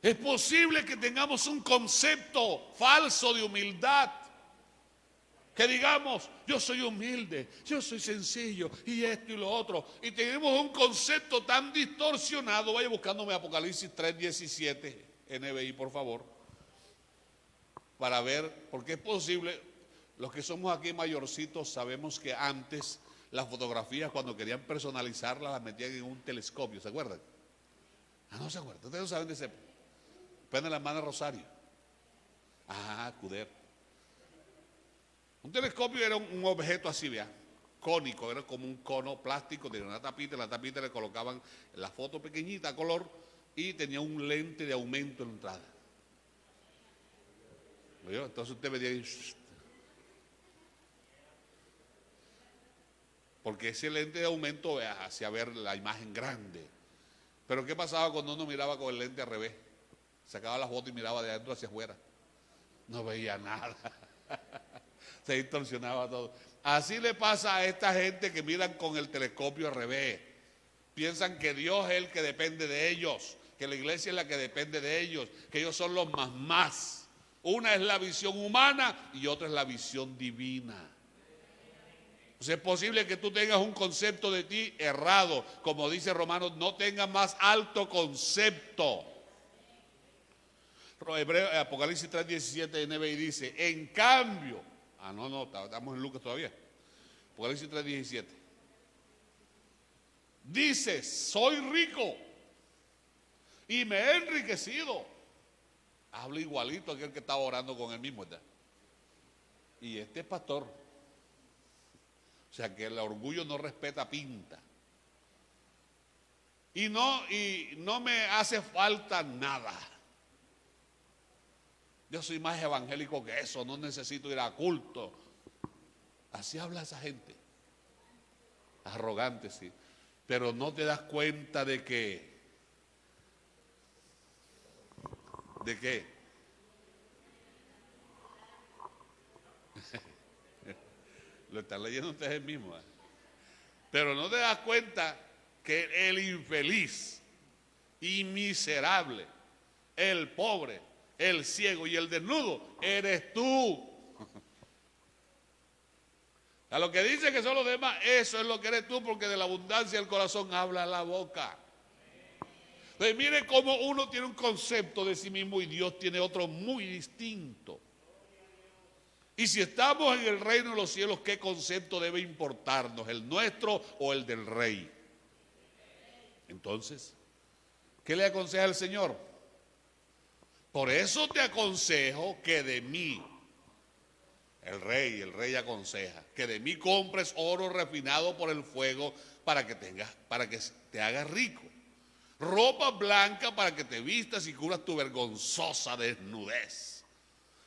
Es posible que tengamos un concepto falso de humildad. Que digamos, yo soy humilde, yo soy sencillo, y esto y lo otro. Y tenemos un concepto tan distorsionado. Vaya buscándome Apocalipsis 3:17, NBI, por favor, para ver, porque es posible. Los que somos aquí mayorcitos sabemos que antes las fotografías, cuando querían personalizarlas, las metían en un telescopio, ¿se acuerdan? No se acuerdan, ustedes no saben de ese. Depende de la hermana Rosario. Cuder. Un telescopio era un objeto así, vea, cónico, era como un cono plástico, tenía una tapita, en la tapita le colocaban la foto pequeñita a color y tenía un lente de aumento en la entrada. ¿Vio? Entonces usted veía ahí, porque ese lente de aumento hacía ver la imagen grande. Pero ¿qué pasaba cuando uno miraba con el lente al revés? Sacaba la foto y miraba de adentro hacia afuera. No veía nada. Se distorsionaba todo. Así le pasa a esta gente que miran con el telescopio al revés. Piensan que Dios es el que depende de ellos, que la iglesia es la que depende de ellos, que ellos son los más. Una es la visión humana y otra es la visión divina. Entonces es posible que tú tengas un concepto de ti errado. Como dice Romanos, no tengas más alto concepto. Apocalipsis 3:17 NBI dice, en cambio, estamos en Lucas todavía. Apocalipsis 3:17. Dice, soy rico y me he enriquecido. Habla igualito a aquel que estaba orando con él mismo, ¿verdad? Y este es pastor. O sea que el orgullo no respeta pinta. Y no me hace falta nada. Yo soy más evangélico que eso, no necesito ir a culto. Así habla esa gente. Arrogante, sí. Pero no te das cuenta de que. ¿De qué? Lo están leyendo ustedes mismos. Pero no te das cuenta que el infeliz y miserable, el pobre, el ciego y el desnudo, eres tú. A lo que dice que son los demás, eso es lo que eres tú, porque de la abundancia del corazón habla la boca. Entonces mire cómo uno tiene un concepto de sí mismo y Dios tiene otro muy distinto. Y si estamos en el reino de los cielos, ¿qué concepto debe importarnos? ¿El nuestro o el del rey? Entonces, ¿qué le aconseja el Señor? Por eso te aconsejo que de mí, el rey aconseja, que de mí compres oro refinado por el fuego para que te hagas rico. Ropa blanca para que te vistas y cubras tu vergonzosa desnudez.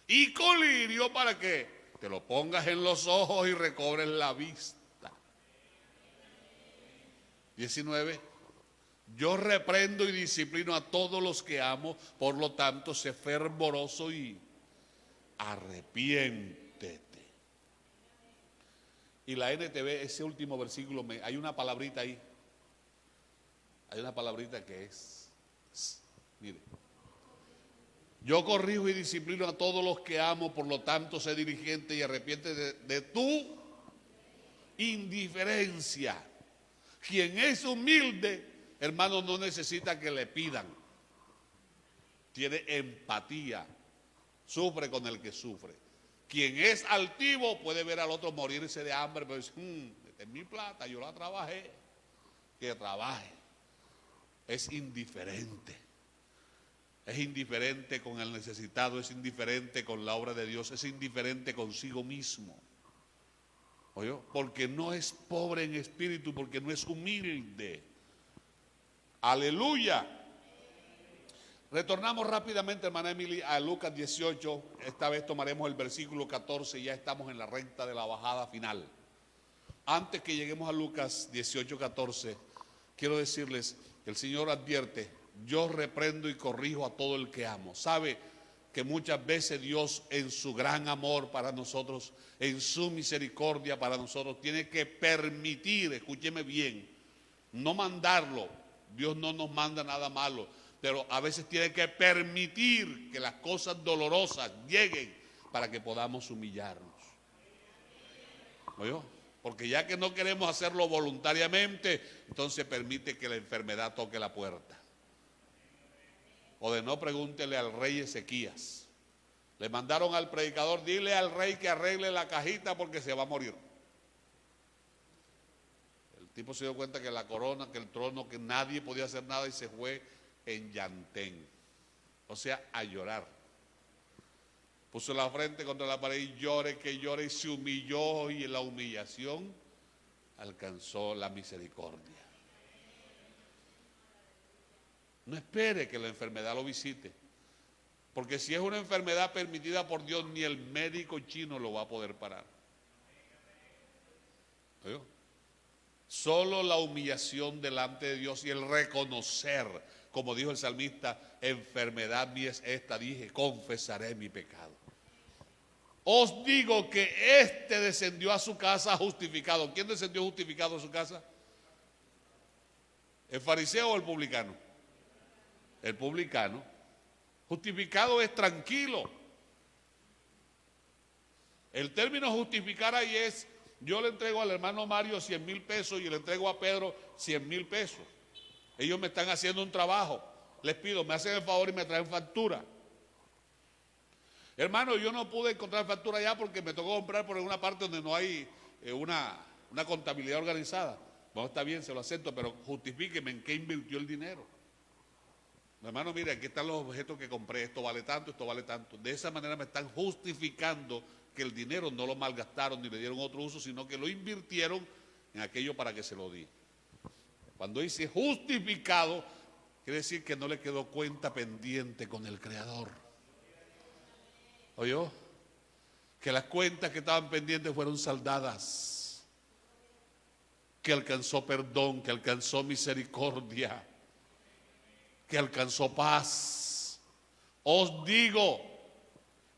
Y colirio para que te lo pongas en los ojos y recobres la vista. 19. Yo reprendo y disciplino a todos los que amo, por lo tanto, sé fervoroso y arrepiéntete. Y la NTV, ese último versículo, hay una palabrita ahí, Hay una palabrita que es, mire, yo corrijo y disciplino a todos los que amo, por lo tanto sé diligente y arrepiente de tu indiferencia. Quien es humilde, hermano, no necesita que le pidan. Tiene empatía, sufre con el que sufre. Quien es altivo puede ver al otro morirse de hambre, pero dice, esta es mi plata, yo la trabajé, que trabaje. Es indiferente. Es indiferente con el necesitado, es indiferente con la obra de Dios, es indiferente consigo mismo. ¿Oyó? Porque no es pobre en espíritu, porque no es humilde. Aleluya. Retornamos rápidamente, hermana Emily, a Lucas 18. Esta vez tomaremos el versículo 14 y ya estamos en la recta de la bajada final. Antes que lleguemos a Lucas 18, 14, quiero decirles que el Señor advierte: yo reprendo y corrijo a todo el que amo. ¿Sabe que muchas veces Dios, en su gran amor para nosotros, en su misericordia para nosotros, tiene que permitir, escúcheme bien, no mandarlo? Dios no nos manda nada malo, pero a veces tiene que permitir que las cosas dolorosas lleguen para que podamos humillarnos. ¿Oyó? Porque ya que no queremos hacerlo voluntariamente, entonces permite que la enfermedad toque la puerta. O de no, pregúntele al rey Ezequías. Le mandaron al predicador: dile al rey que arregle la cajita porque se va a morir. El tipo se dio cuenta que la corona, que el trono, que nadie podía hacer nada, y se fue en llantén, o sea, a llorar. Puso la frente contra la pared y llore, que llore, y se humilló, y en la humillación alcanzó la misericordia. No espere que la enfermedad lo visite, porque si es una enfermedad permitida por Dios, ni el médico chino lo va a poder parar. ¿Oyó? Solo la humillación delante de Dios y el reconocer, como dijo el salmista: enfermedad mía es esta, dije, confesaré mi pecado. Os digo que este descendió a su casa justificado. ¿Quién descendió justificado a su casa? ¿El fariseo o el publicano? El publicano. Justificado es tranquilo. El término justificar ahí es: yo le entrego al hermano Mario 100,000 pesos y le entrego a Pedro 100,000 pesos. Ellos me están haciendo un trabajo. Les pido, me hacen el favor y me traen factura. Hermano, yo no pude encontrar factura allá porque me tocó comprar por alguna parte donde no hay una contabilidad organizada. Bueno, está bien, se lo acepto, pero justifíqueme en qué invirtió el dinero. Hermano, mire, aquí están los objetos que compré, esto vale tanto, esto vale tanto. De esa manera me están justificando que el dinero no lo malgastaron ni le dieron otro uso, sino que lo invirtieron en aquello para que se lo di. Cuando dice justificado, quiere decir que no le quedó cuenta pendiente con el Creador. ¿Oyó? Que las cuentas que estaban pendientes fueron saldadas, que alcanzó perdón, que alcanzó misericordia, que alcanzó paz. Os digo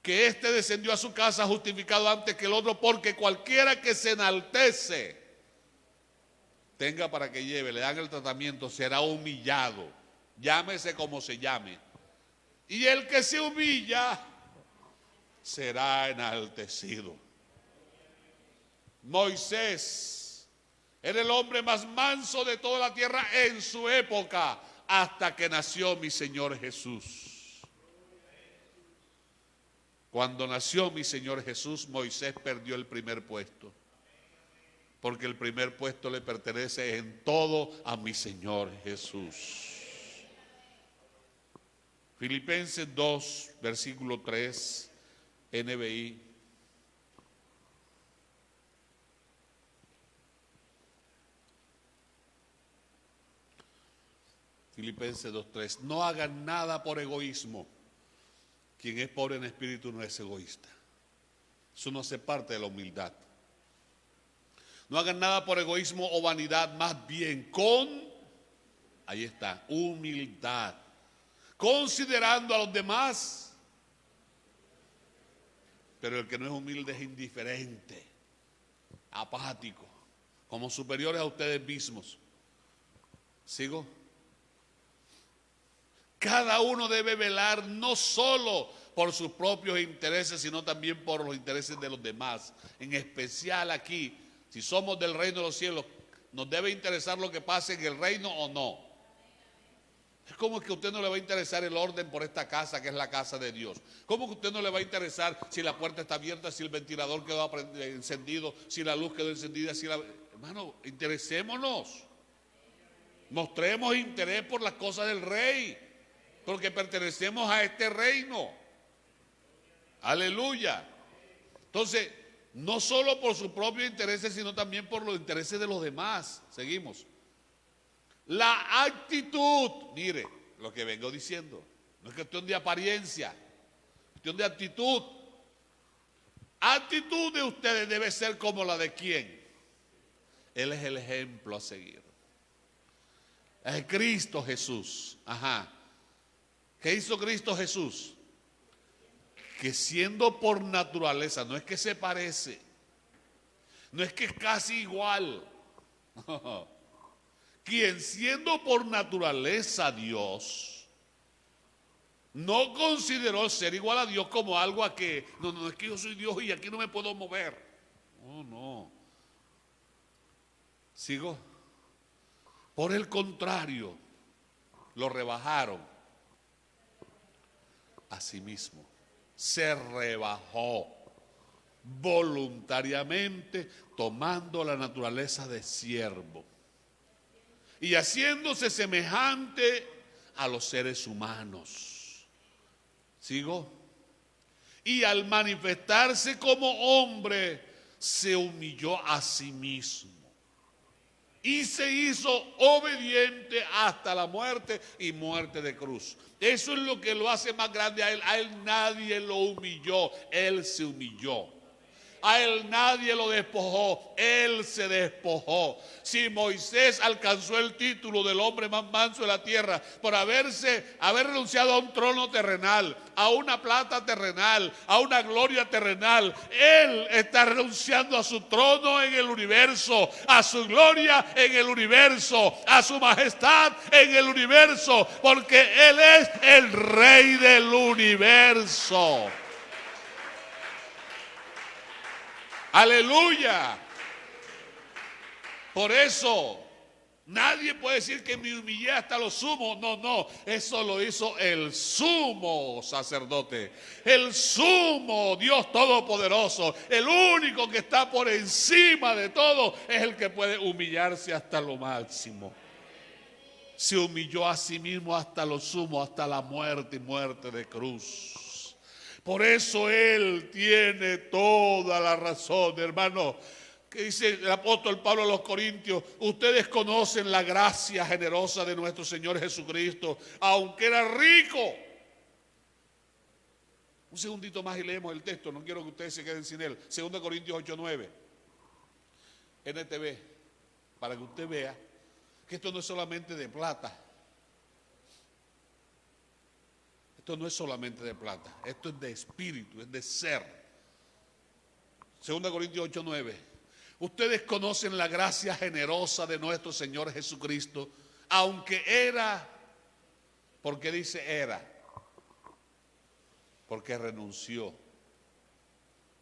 que este descendió a su casa justificado antes que el otro, porque cualquiera que se enaltece, tenga para que lleve, le dan el tratamiento, será humillado, llámese como se llame. Y el que se humilla será enaltecido. Moisés era el hombre más manso de toda la tierra en su época, hasta que nació mi Señor Jesús. Cuando nació mi Señor Jesús, Moisés perdió el primer puesto, porque el primer puesto le pertenece en todo a mi Señor Jesús. Filipenses 2, versículo 3, NBI. Filipenses 2:3. No hagan nada por egoísmo. Quien es pobre en espíritu no es egoísta. Eso no hace parte de la humildad. No hagan nada por egoísmo o vanidad, más bien ahí está, humildad. Considerando a los demás. Pero el que no es humilde es indiferente, apático, como superiores a ustedes mismos. ¿Sigo? Cada uno debe velar no solo por sus propios intereses, sino también por los intereses de los demás. En especial aquí, si somos del reino de los cielos, ¿nos debe interesar lo que pase en el reino o no? Es como que a usted no le va a interesar el orden por esta casa, que es la casa de Dios. ¿Cómo que a usted no le va a interesar si la puerta está abierta, si el ventilador quedó encendido, si la luz quedó encendida? Hermano, interesémonos. Mostremos interés por las cosas del rey, porque pertenecemos a este reino. Aleluya. Entonces, no solo por sus propios intereses, sino también por los intereses de los demás. Seguimos. La actitud, mire lo que vengo diciendo, no es cuestión de apariencia, es cuestión de actitud. Actitud de ustedes debe ser como la de quién. Él es el ejemplo a seguir. Es Cristo Jesús. Ajá. ¿Qué hizo Cristo Jesús? Que siendo por naturaleza, no es que se parece, no es que es casi igual. Quien siendo por naturaleza Dios, no consideró ser igual a Dios como algo a que, no, es que yo soy Dios y aquí no me puedo mover. No. ¿Sigo? Por el contrario, lo rebajaron a sí mismo. Se rebajó voluntariamente, tomando la naturaleza de siervo y haciéndose semejante a los seres humanos. ¿Sigo? Y al manifestarse como hombre, se humilló a sí mismo y se hizo obediente hasta la muerte y muerte de cruz. Eso es lo que lo hace más grande a él. A él nadie lo humilló, él se humilló. A él nadie lo despojó, él se despojó. Si Moisés alcanzó el título del hombre más manso de la tierra por haber renunciado a un trono terrenal, a una plata terrenal, a una gloria terrenal, él está renunciando a su trono en el universo, a su gloria en el universo, a su majestad en el universo, porque él es el rey del universo. Aleluya. Por eso nadie puede decir que me humillé hasta lo sumo. No, eso lo hizo el sumo sacerdote, el sumo Dios todopoderoso. El único que está por encima de todo es el que puede humillarse hasta lo máximo. Se humilló a sí mismo hasta lo sumo, hasta la muerte y muerte de cruz. Por eso él tiene toda la razón, hermano. Que dice el apóstol Pablo a los Corintios: ustedes conocen la gracia generosa de nuestro Señor Jesucristo, aunque era rico. Un segundito más y leemos el texto, no quiero que ustedes se queden sin él. 2 Corintios 8:9, NTV, para que usted vea que esto no es solamente de plata. Esto no es solamente de plata, esto es de espíritu, es de ser. 2 Corintios 8:9. Ustedes conocen la gracia generosa de nuestro Señor Jesucristo, aunque era, ¿por qué dice era? Porque renunció.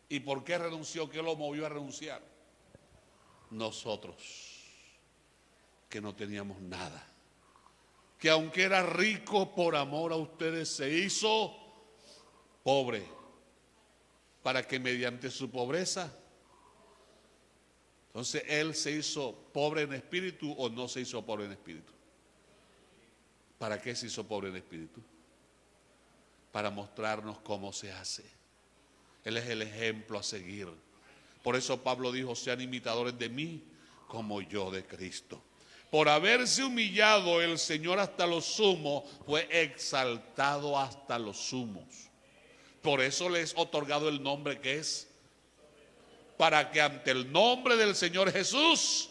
¿Y por qué renunció? ¿Qué lo movió a renunciar? Nosotros, que no teníamos nada, que aunque era rico, por amor a ustedes se hizo pobre, para que mediante su pobreza, entonces él se hizo pobre en espíritu o no se hizo pobre en espíritu. ¿Para qué se hizo pobre en espíritu? Para mostrarnos cómo se hace. Él es el ejemplo a seguir. Por eso Pablo dijo: sean imitadores de mí como yo de Cristo. Por haberse humillado el Señor hasta lo sumo, fue exaltado hasta los sumos. Por eso le es otorgado el nombre que es, para que ante el nombre del Señor Jesús,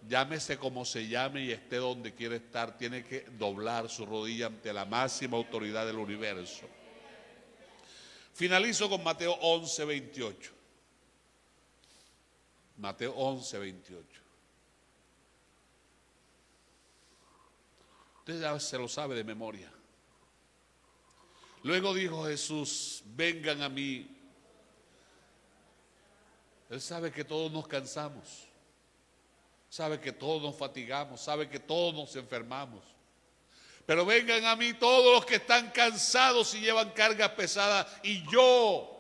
llámese como se llame y esté donde quiere estar, tiene que doblar su rodilla ante la máxima autoridad del universo. Finalizo con Mateo 11:28. Mateo 11:28. Usted ya se lo sabe de memoria. Luego dijo Jesús, vengan a mí. Él sabe que todos nos cansamos, sabe que todos nos fatigamos, sabe que todos nos enfermamos. Pero vengan a mí todos los que están cansados y llevan cargas pesadas, y yo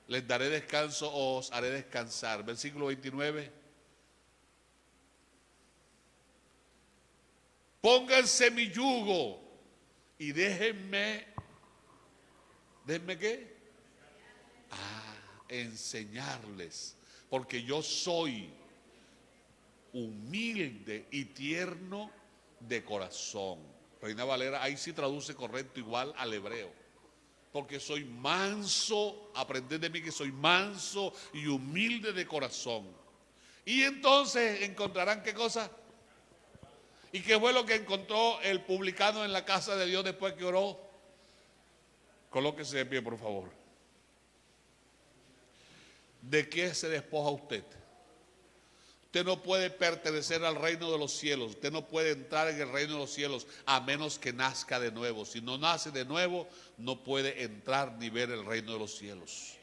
les daré descanso o os haré descansar. Versículo 29. Pónganse mi yugo y déjenme ¿qué? Enseñarles, porque yo soy humilde y tierno de corazón. Reina Valera, ahí sí traduce correcto igual al hebreo. Porque soy manso, aprended de mí que soy manso y humilde de corazón. Y entonces encontrarán ¿qué cosa? ¿Y qué fue lo que encontró el publicano en la casa de Dios después que oró? Colóquese de pie, por favor. ¿De qué se despoja usted? Usted no puede pertenecer al reino de los cielos. Usted no puede entrar en el reino de los cielos a menos que nazca de nuevo. Si no nace de nuevo, no puede entrar ni ver el reino de los cielos.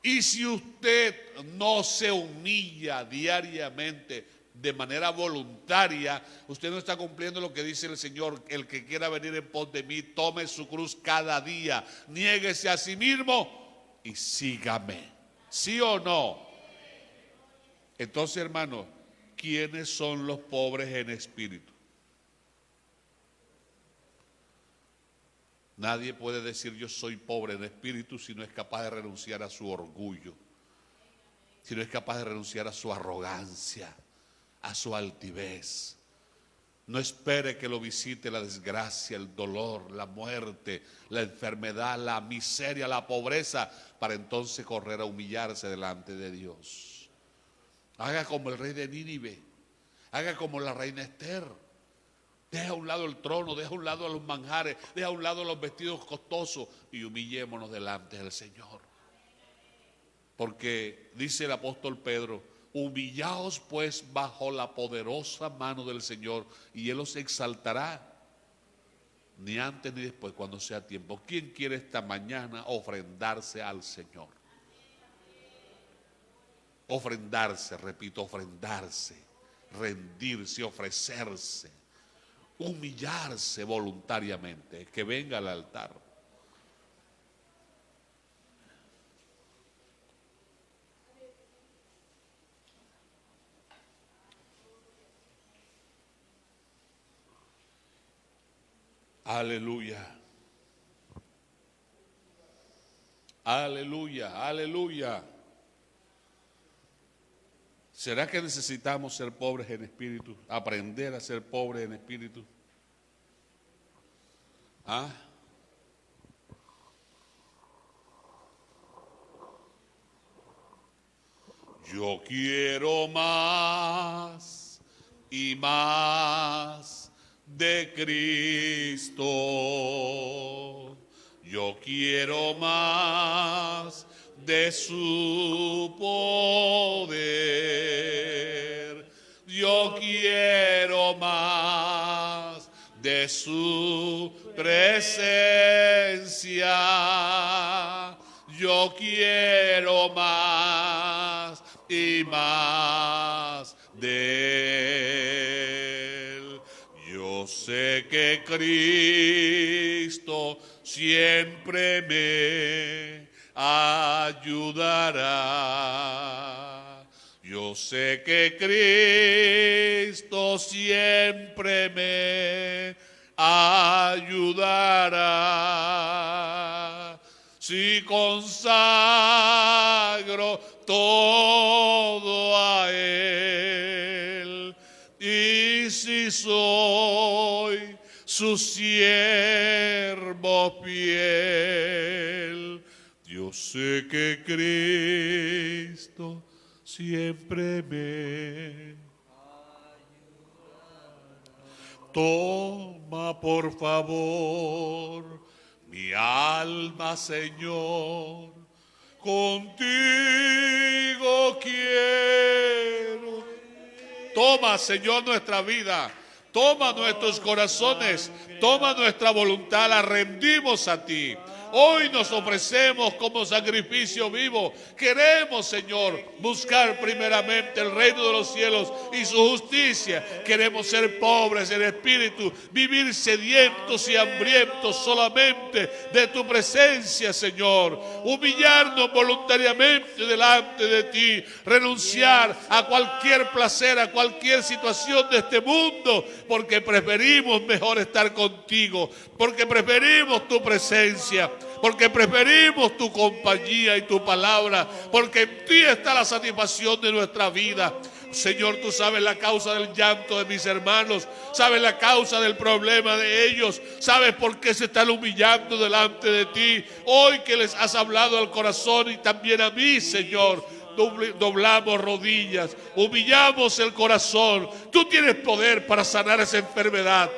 Y si usted no se humilla diariamente de manera voluntaria, usted no está cumpliendo lo que dice el Señor: el que quiera venir en pos de mí, tome su cruz cada día, niéguese a sí mismo y sígame. ¿Sí o no? Entonces, hermano, ¿quiénes son los pobres en espíritu? Nadie puede decir yo soy pobre en espíritu si no es capaz de renunciar a su orgullo, si no es capaz de renunciar a su arrogancia, a su altivez. No espere que lo visite la desgracia, el dolor, la muerte, la enfermedad, la miseria, la pobreza, para entonces correr a humillarse delante de Dios. Haga como el rey de Nínive, haga como la reina Esther. Deja a un lado el trono, deja a un lado a los manjares, deja a un lado los vestidos costosos y humillémonos delante del Señor. Porque dice el apóstol Pedro: humillaos pues bajo la poderosa mano del Señor y Él os exaltará, ni antes ni después, cuando sea tiempo. ¿Quién quiere esta mañana ofrendarse al Señor? Ofrendarse, repito, ofrendarse, rendirse, ofrecerse, humillarse voluntariamente, que venga al altar. Aleluya. Aleluya, aleluya. ¿Será que necesitamos ser pobres en espíritu? Aprender a ser pobres en espíritu. ¿Ah? Yo quiero más y más de Cristo. Yo quiero más de su poder. Yo quiero más de su presencia. Yo quiero más y más de Él. Yo sé que Cristo siempre me ayudará. Yo sé que Cristo siempre me ayudará. Si consagro todo a Él y si soy su siervo fiel, yo sé que Cristo siempre me toma, por favor, mi alma, Señor, contigo quiero. Toma, Señor, nuestra vida. Toma nuestros corazones, toma nuestra voluntad, la rendimos a ti. Hoy nos ofrecemos como sacrificio vivo. Queremos, Señor, buscar primeramente el reino de los cielos y su justicia. Queremos ser pobres en espíritu, vivir sedientos y hambrientos solamente de tu presencia, Señor. Humillarnos voluntariamente delante de ti, renunciar a cualquier placer, a cualquier situación de este mundo, porque preferimos mejor estar contigo, porque preferimos tu presencia, porque preferimos tu compañía y tu palabra, porque en ti está la satisfacción de nuestra vida. Señor, tú sabes la causa del llanto de mis hermanos, sabes la causa del problema de ellos, sabes por qué se están humillando delante de ti. Hoy que les has hablado al corazón y también a mí, Señor, doblamos rodillas, humillamos el corazón. Tú tienes poder para sanar esa enfermedad.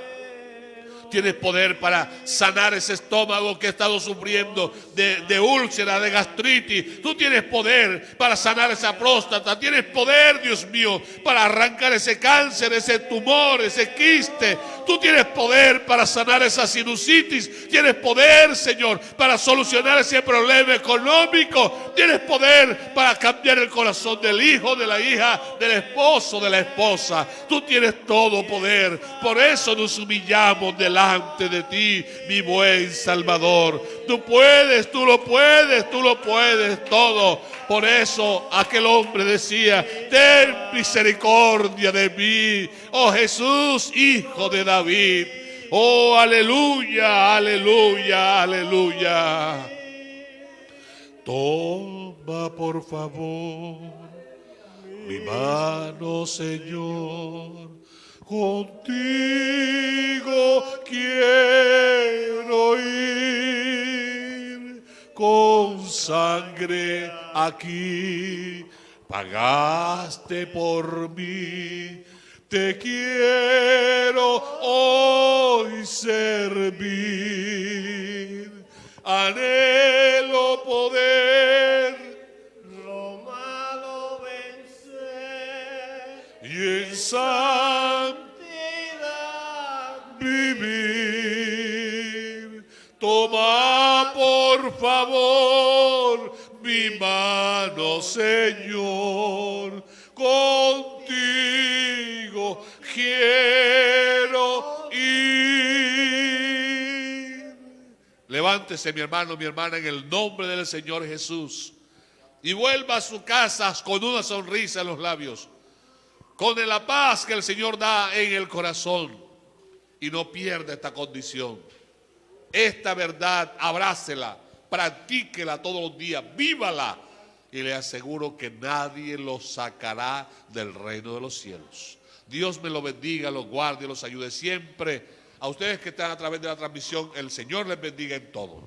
Tienes poder para sanar ese estómago que ha estado sufriendo de úlcera, de gastritis. Tú tienes poder para sanar esa próstata. Tienes poder, Dios mío, para arrancar ese cáncer, ese tumor, ese quiste. Tú tienes poder para sanar esa sinusitis. Tienes poder, Señor, para solucionar ese problema económico. Tienes poder para cambiar el corazón del hijo, de la hija, del esposo, de la esposa. Tú tienes todo poder. Por eso nos humillamos delante de ti, mi buen Salvador. Tú puedes, tú lo puedes, tú lo puedes todo. Por eso aquel hombre decía: ten misericordia de mí, oh Jesús, hijo de David. Oh, aleluya, aleluya, aleluya. Toma por favor mi mano, Señor. Contigo quiero ir, con sangre aquí pagaste por mí. Te quiero hoy servir, anhelo poder lo malo vencer y en santidad vivir. Toma por favor mi mano, Señor, contigo quiero ir. Levántese, mi hermano, mi hermana, en el nombre del Señor Jesús, y vuelva a su casa con una sonrisa en los labios, con la paz que el Señor da en el corazón, y no pierda esta condición. Esta verdad, abrácela, practíquela todos los días, vívala, y le aseguro que nadie lo sacará del reino de los cielos. Dios me lo bendiga, los guarde y los ayude siempre. A ustedes que están a través de la transmisión, el Señor les bendiga en todos.